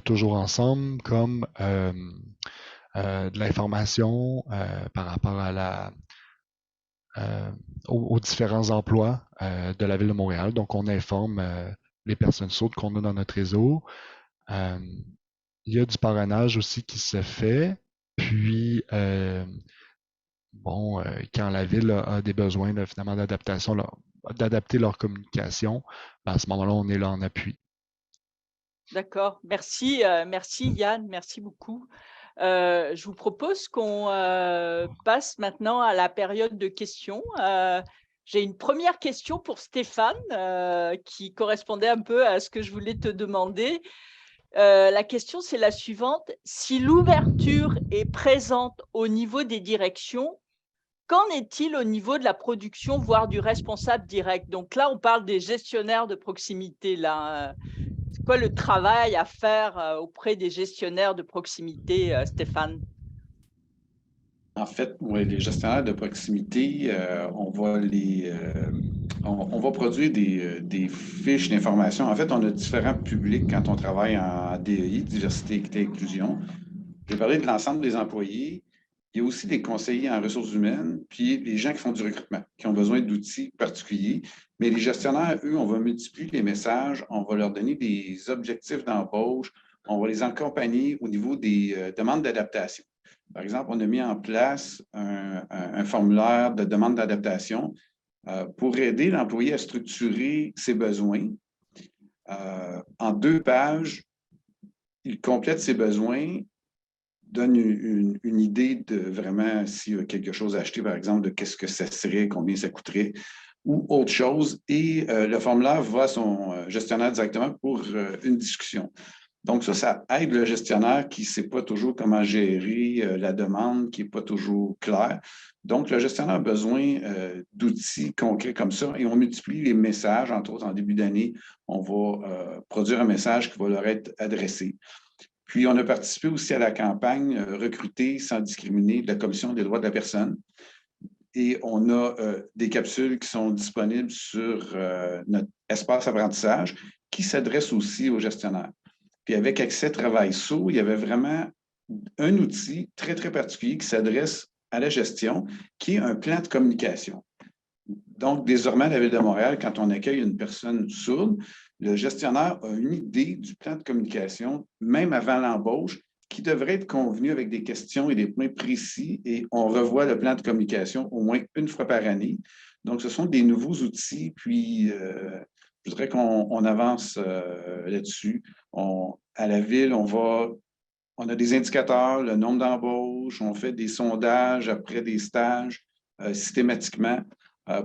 toujours ensemble, comme de l'information par rapport à aux différents emplois de la Ville de Montréal. Donc, on informe les personnes sourdes qu'on a dans notre réseau. Il y a du parrainage aussi qui se fait. Puis, quand la Ville a des besoins finalement d'adaptation, d'adapter leur communication, à ce moment-là, on est là en appui. D'accord. Merci, merci Yann, merci beaucoup. Je vous propose qu'on passe maintenant à la période de questions. J'ai une première question pour Stéphane qui correspondait un peu à ce que je voulais te demander. La question, c'est la suivante. Si l'ouverture est présente au niveau des directions, qu'en est-il au niveau de la production, voire du responsable direct? Donc là, on parle des gestionnaires de proximité. Là, c'est quoi le travail à faire auprès des gestionnaires de proximité, Stéphane? En fait, oui, les gestionnaires de proximité, on va produire des fiches d'information. En fait, on a différents publics quand on travaille en DEI, diversité, équité, inclusion. J'ai parlé de l'ensemble des employés. Il y a aussi des conseillers en ressources humaines, puis les gens qui font du recrutement, qui ont besoin d'outils particuliers. Mais les gestionnaires, eux, on va multiplier les messages, on va leur donner des objectifs d'embauche, on va les accompagner au niveau des demandes d'adaptation. Par exemple, on a mis en place un formulaire de demande d'adaptation pour aider l'employé à structurer ses besoins. En 2 pages, il complète ses besoins, donne une idée de vraiment s'il y a quelque chose à acheter, par exemple, de qu'est-ce que ça serait, combien ça coûterait, ou autre chose. Et le formulaire va à son gestionnaire directement pour une discussion. Donc, ça aide le gestionnaire qui ne sait pas toujours comment gérer la demande, qui n'est pas toujours claire. Donc, le gestionnaire a besoin d'outils concrets comme ça et on multiplie les messages. Entre autres, en début d'année, on va produire un message qui va leur être adressé. Puis, on a participé aussi à la campagne Recruter sans discriminer de la Commission des droits de la personne. Et on a des capsules qui sont disponibles sur notre espace apprentissage qui s'adressent aussi aux gestionnaires. Puis avec Accès Travail Sceaux, il y avait vraiment un outil très, très particulier qui s'adresse à la gestion, qui est un plan de communication. Donc, désormais, à la Ville de Montréal, quand on accueille une personne sourde, le gestionnaire a une idée du plan de communication, même avant l'embauche, qui devrait être convenu avec des questions et des points précis, et on revoit le plan de communication au moins une fois par année. Donc, ce sont des nouveaux outils, puis je voudrais qu'on avance là-dessus. À la Ville, on a des indicateurs, le nombre d'embauches, on fait des sondages après des stages systématiquement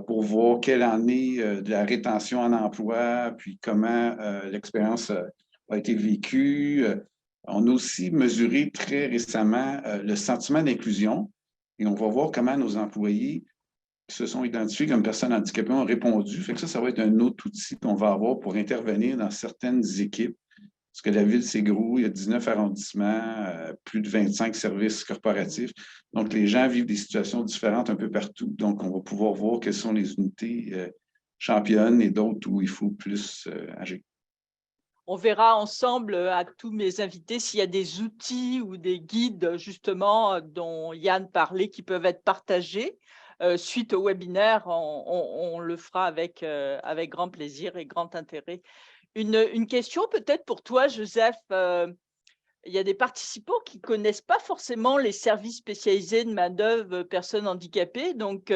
pour voir quelle en est de la rétention en emploi, puis comment l'expérience a été vécue. On a aussi mesuré très récemment le sentiment d'inclusion et on va voir comment nos employés qui se sont identifiés comme personnes handicapées ont répondu. Fait que ça va être un autre outil qu'on va avoir pour intervenir dans certaines équipes. Parce que la ville, c'est gros, il y a 19 arrondissements, plus de 25 services corporatifs. Donc, les gens vivent des situations différentes un peu partout. Donc, on va pouvoir voir quelles sont les unités championnes et d'autres où il faut plus agir. On verra ensemble à tous mes invités s'il y a des outils ou des guides, justement, dont Yann parlait, qui peuvent être partagés. Suite au webinaire, on le fera avec grand plaisir et grand intérêt. Une question peut-être pour toi, Joseph. Il y a des participants qui ne connaissent pas forcément les services spécialisés de main-d'œuvre personnes handicapées. Donc,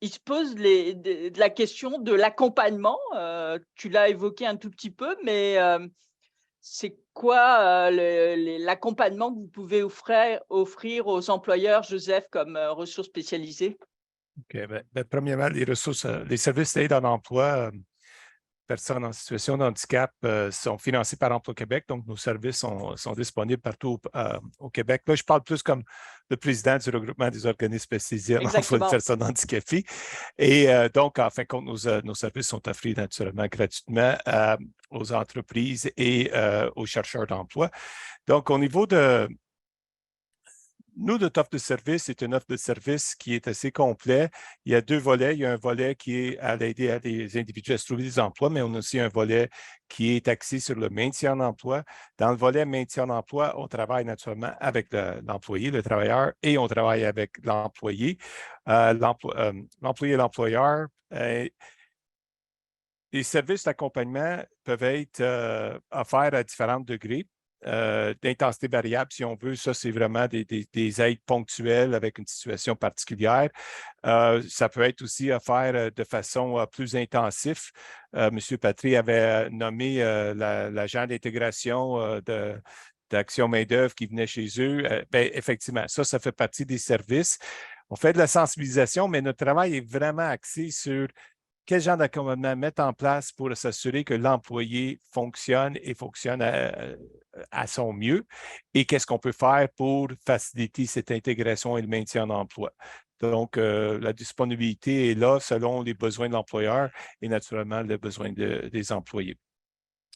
ils se posent de la question de l'accompagnement. Tu l'as évoqué un tout petit peu, mais c'est quoi l'accompagnement que vous pouvez offrir aux employeurs, Joseph, comme ressources spécialisées? OK. Premièrement, les services d'aide en emploi, personnes en situation de handicap sont financés par Emploi Québec, donc nos services sont disponibles partout au Québec. Là, je parle plus comme le président du regroupement des organismes spécialisés en emploi de personnes handicapées. Et donc, en fin de compte, nos services sont offrés naturellement gratuitement aux entreprises et aux chercheurs d'emploi. Donc, au niveau nous, notre offre de service est une offre de service qui est assez complète. Il y a deux volets. Il y a un volet qui est à aider des individus à se trouver des emplois, mais on a aussi un volet qui est axé sur le maintien en emploi. Dans le volet maintien en emploi, on travaille naturellement avec l'employé, le travailleur, et on travaille avec l'employé. L'employé et l'employeur. Les services d'accompagnement peuvent être offerts à différents degrés. D'intensité variable, si on veut. Ça, c'est vraiment des aides ponctuelles avec une situation particulière. Ça peut être aussi offert de façon plus intensive. M. Patry avait nommé l'agent d'intégration d'Action Main-d'œuvre qui venait chez eux. Bien, effectivement, ça fait partie des services. On fait de la sensibilisation, mais notre travail est vraiment axé sur quel genre d'accompagnement mettre en place pour s'assurer que l'employé fonctionne et fonctionne à son mieux et qu'est-ce qu'on peut faire pour faciliter cette intégration et le maintien en emploi. Donc, la disponibilité est là selon les besoins de l'employeur et naturellement les besoins des employés.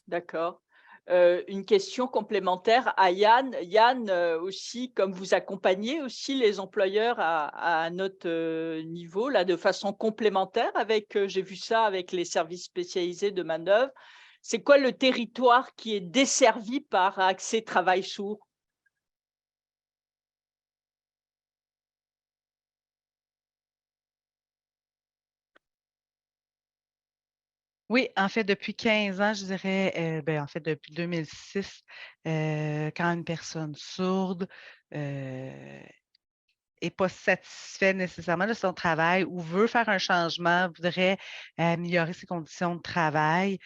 D'accord. Une question complémentaire à Yann. Yann, aussi, comme vous accompagnez aussi les employeurs à un autre niveau, là, de façon complémentaire avec, j'ai vu ça avec les services spécialisés de main-d'œuvre. C'est quoi le territoire qui est desservi par Accès Travail Sourd? Oui, en fait, depuis 15 ans, je dirais, en fait, depuis 2006, quand une personne sourde n'est pas satisfait nécessairement de son travail ou veut faire un changement, voudrait améliorer ses conditions de travail,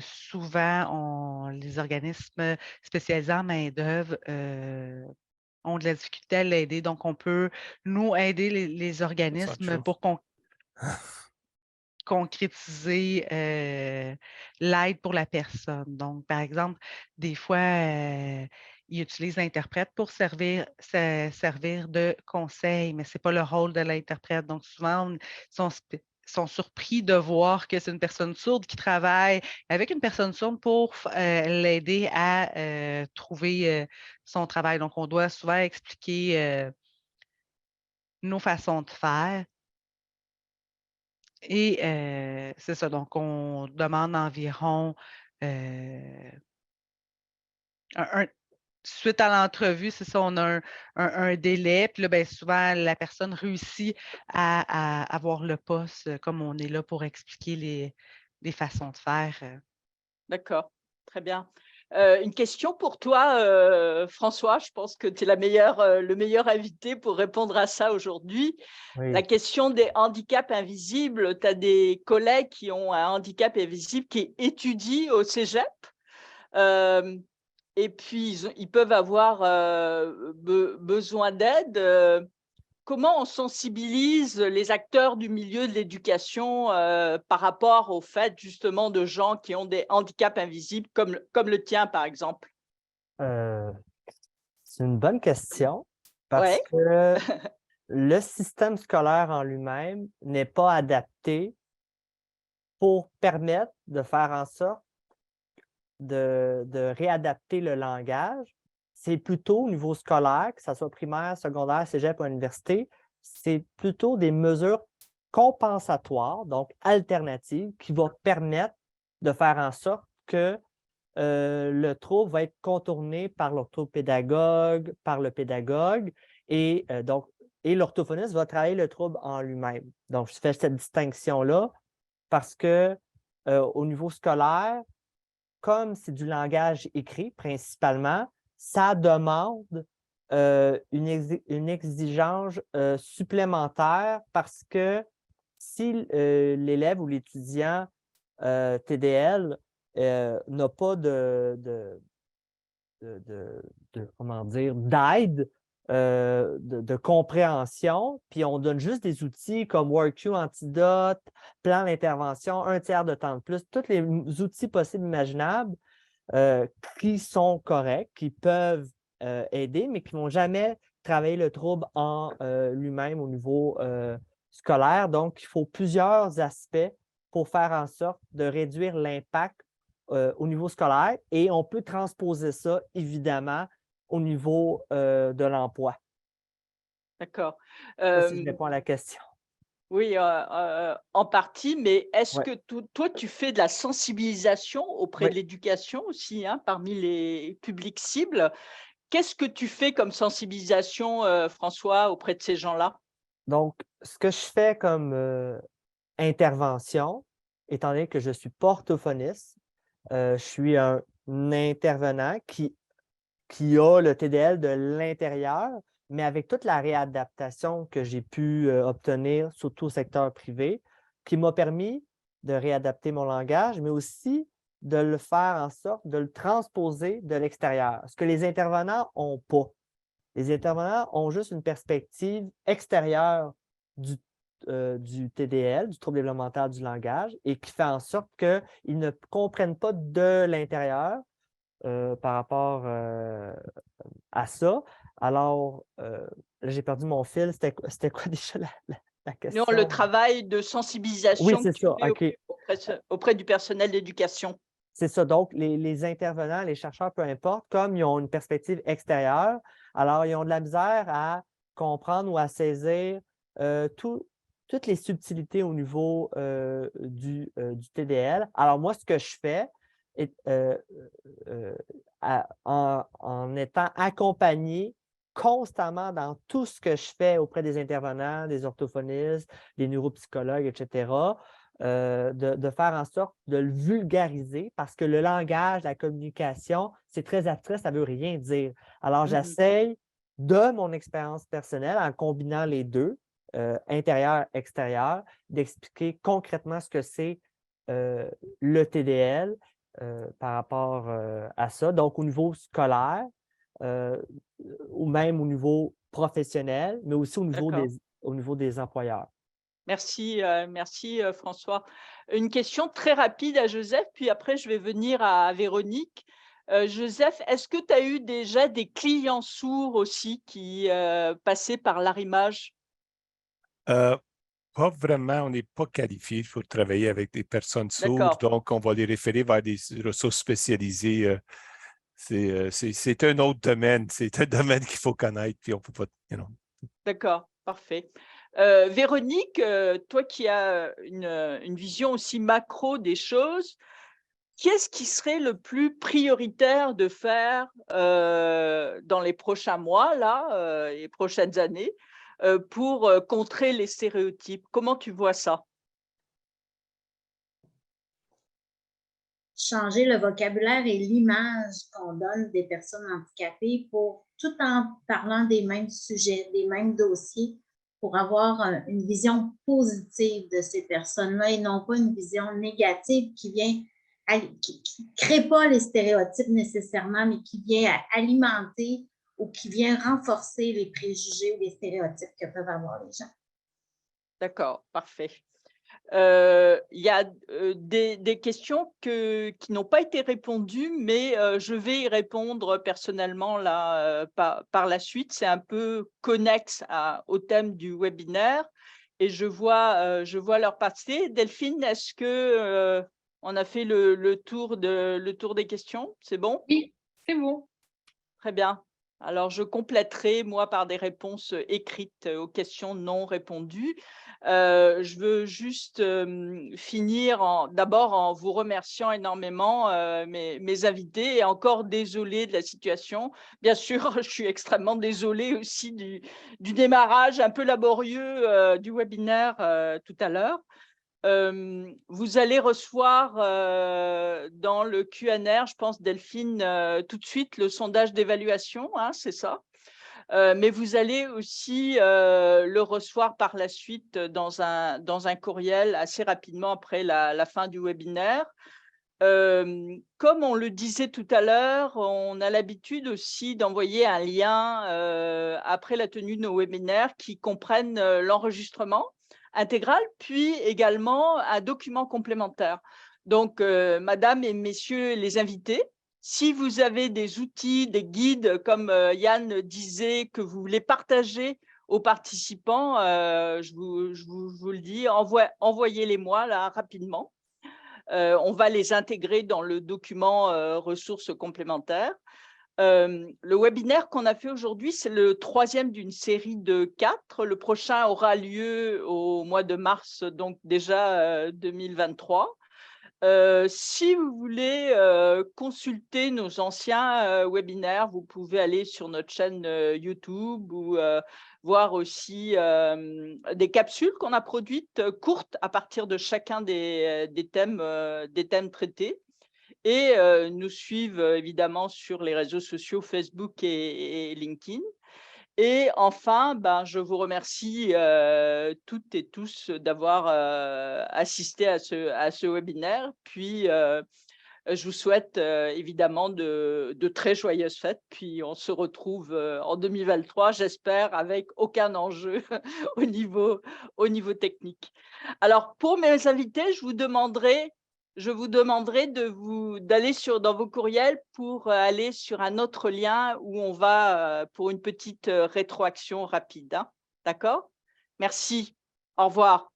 souvent, les organismes spécialisés en main-d'œuvre ont de la difficulté à l'aider. Donc, on peut, nous, aider les organismes pour concrétiser l'aide pour la personne. Donc, par exemple, des fois, ils utilisent l'interprète pour servir de conseil, mais ce n'est pas le rôle de l'interprète. Donc, souvent, ils sont surpris de voir que c'est une personne sourde qui travaille avec une personne sourde pour l'aider à trouver son travail. Donc, on doit souvent expliquer nos façons de faire. Et c'est ça, donc on demande environ, suite à l'entrevue, c'est ça, on a un délai, puis là, bien, souvent, la personne réussit à avoir le poste, comme on est là pour expliquer les façons de faire. D'accord, très bien. Une question pour toi, François. Je pense que tu es le meilleur invité pour répondre à ça aujourd'hui. Oui. La question des handicaps invisibles, tu as des collègues qui ont un handicap invisible qui étudient au cégep. Et puis, ils peuvent avoir besoin d'aide. Comment on sensibilise les acteurs du milieu de l'éducation par rapport au fait justement de gens qui ont des handicaps invisibles comme le tien, par exemple? C'est une bonne question parce Ouais. que le système scolaire en lui-même n'est pas adapté pour permettre de faire en sorte de réadapter le langage. C'est plutôt au niveau scolaire, que ce soit primaire, secondaire, cégep ou université, c'est plutôt des mesures compensatoires, donc alternatives, qui vont permettre de faire en sorte que le trouble va être contourné par l'orthopédagogue, par le pédagogue, et l'orthophoniste va travailler le trouble en lui-même. Donc, je fais cette distinction-là parce que au niveau scolaire, comme c'est du langage écrit principalement, ça demande une exigence supplémentaire parce que si l'élève ou l'étudiant TDL n'a pas comment dire, d'aide, de compréhension, puis on donne juste des outils comme WorkQ, Antidote, plan d'intervention, 1/3 de temps de plus, tous les outils possibles imaginables qui sont corrects, qui peuvent aider, mais qui ne vont jamais travailler le trouble en lui-même au niveau scolaire. Donc, il faut plusieurs aspects pour faire en sorte de réduire l'impact au niveau scolaire et on peut transposer ça, évidemment, au niveau de l'emploi. D'accord. Je sais pas si je Euh, réponds à la question. oui, en partie, mais est-ce Ouais, que toi, tu fais de la sensibilisation auprès oui. de l'éducation aussi, hein, parmi les publics cibles? Qu'est-ce que tu fais comme sensibilisation, François, auprès de ces gens-là? Donc, ce que je fais comme intervention, étant donné que je suis pas orthophoniste, je suis un intervenant qui a le TDL de l'intérieur, mais avec toute la réadaptation que j'ai pu obtenir, surtout au secteur privé, qui m'a permis de réadapter mon langage, mais aussi de le faire en sorte de le transposer de l'extérieur, ce que les intervenants n'ont pas. Les intervenants ont juste une perspective extérieure du, du TDL, du trouble développemental du langage, et qui fait en sorte qu'ils ne comprennent pas de l'intérieur par rapport à ça. Alors, là, j'ai perdu mon fil. C'était quoi déjà la Non, le question? travail de Oui, sensibilisation que c'est tu ça. fais OK. auprès du personnel d'éducation. C'est ça. Donc, les intervenants, les chercheurs, peu importe, comme ils ont une perspective extérieure, alors ils ont de la misère à comprendre ou à saisir toutes les subtilités au niveau du TDL. Alors, moi, ce que je fais, est, en étant accompagné constamment dans tout ce que je fais auprès des intervenants, des orthophonistes, des neuropsychologues, etc., de faire en sorte de le vulgariser parce que le langage, la communication, c'est très abstrait, ça ne veut rien dire. Alors, Mmh. j'essaye de mon expérience personnelle, en combinant les deux, intérieur, extérieur, d'expliquer concrètement ce que c'est le TDL par rapport à ça. Donc, au niveau scolaire, euh, ou même au niveau professionnel, mais aussi D'accord. au niveau des employeurs. Merci, merci, François. Une question très rapide à Joseph, puis après je vais venir à Véronique. Joseph, est-ce que tu as eu déjà des clients sourds aussi qui, passaient par l'arrimage? Euh, Pas vraiment, on n'est pas qualifié pour travailler avec des personnes sourdes, D'accord, donc on va les référer vers des ressources spécialisées. C'est un autre domaine, c'est un domaine qu'il faut connaître, puis on peut pas, d'accord, parfait. Véronique, toi qui as une vision aussi macro des choses, qu'est-ce qui serait le plus prioritaire de faire, dans les prochains mois là, les prochaines années, pour, contrer les stéréotypes? Comment tu vois ça? Changer le vocabulaire et l'image qu'on donne des personnes handicapées pour tout en parlant des mêmes sujets, des mêmes dossiers, pour avoir une vision positive de ces personnes-là et non pas une vision négative qui vient qui ne crée pas les stéréotypes nécessairement, mais qui vient alimenter ou qui vient renforcer les préjugés ou les stéréotypes que peuvent avoir les gens. D'accord, parfait. Il y a, des questions qui n'ont pas été répondues, mais je vais y répondre personnellement là, par la suite. C'est un peu connexe au thème du webinaire et je vois leur passer. Delphine, est-ce que, on a fait le tour des questions? C'est bon? Oui, c'est bon. Très bien. Alors, je compléterai, moi, par des réponses écrites aux questions non répondues. Je veux juste finir d'abord en vous remerciant énormément, mes invités, et encore désolée de la situation. Bien sûr, je suis extrêmement désolée aussi du démarrage un peu laborieux du webinaire tout à l'heure. Vous allez recevoir dans le Q&R, je pense, Delphine, tout de suite le sondage d'évaluation, hein, c'est ça. Mais vous allez aussi le recevoir par la suite dans un courriel assez rapidement après la fin du webinaire. Comme on le disait tout à l'heure, on a l'habitude aussi d'envoyer un lien après la tenue de nos webinaires qui comprennent l'enregistrement intégral, puis également un document complémentaire. Donc, Madame et Messieurs les invités, si vous avez des outils, des guides, comme Yann disait, que vous voulez partager aux participants, je vous le dis, envoyez-les-moi là rapidement. On va les intégrer dans le document ressources complémentaires. Le webinaire qu'on a fait aujourd'hui, c'est le 3e d'une série de 4. Le prochain aura lieu au mois de mars, donc déjà 2023. Si vous voulez consulter nos anciens webinaires, vous pouvez aller sur notre chaîne YouTube ou voir aussi des capsules qu'on a produites courtes à partir de chacun des thèmes traités. Et nous suivent évidemment sur les réseaux sociaux Facebook et LinkedIn. Et enfin, je vous remercie toutes et tous d'avoir assisté à ce webinaire. Puis, je vous souhaite évidemment de très joyeuses fêtes. Puis, on se retrouve en 2023, j'espère, avec aucun enjeu au niveau technique. Alors, pour mes invités, je vous demanderai d'aller dans vos courriels pour aller sur un autre lien où on va pour une petite rétroaction rapide. Hein. D'accord? Merci. Au revoir.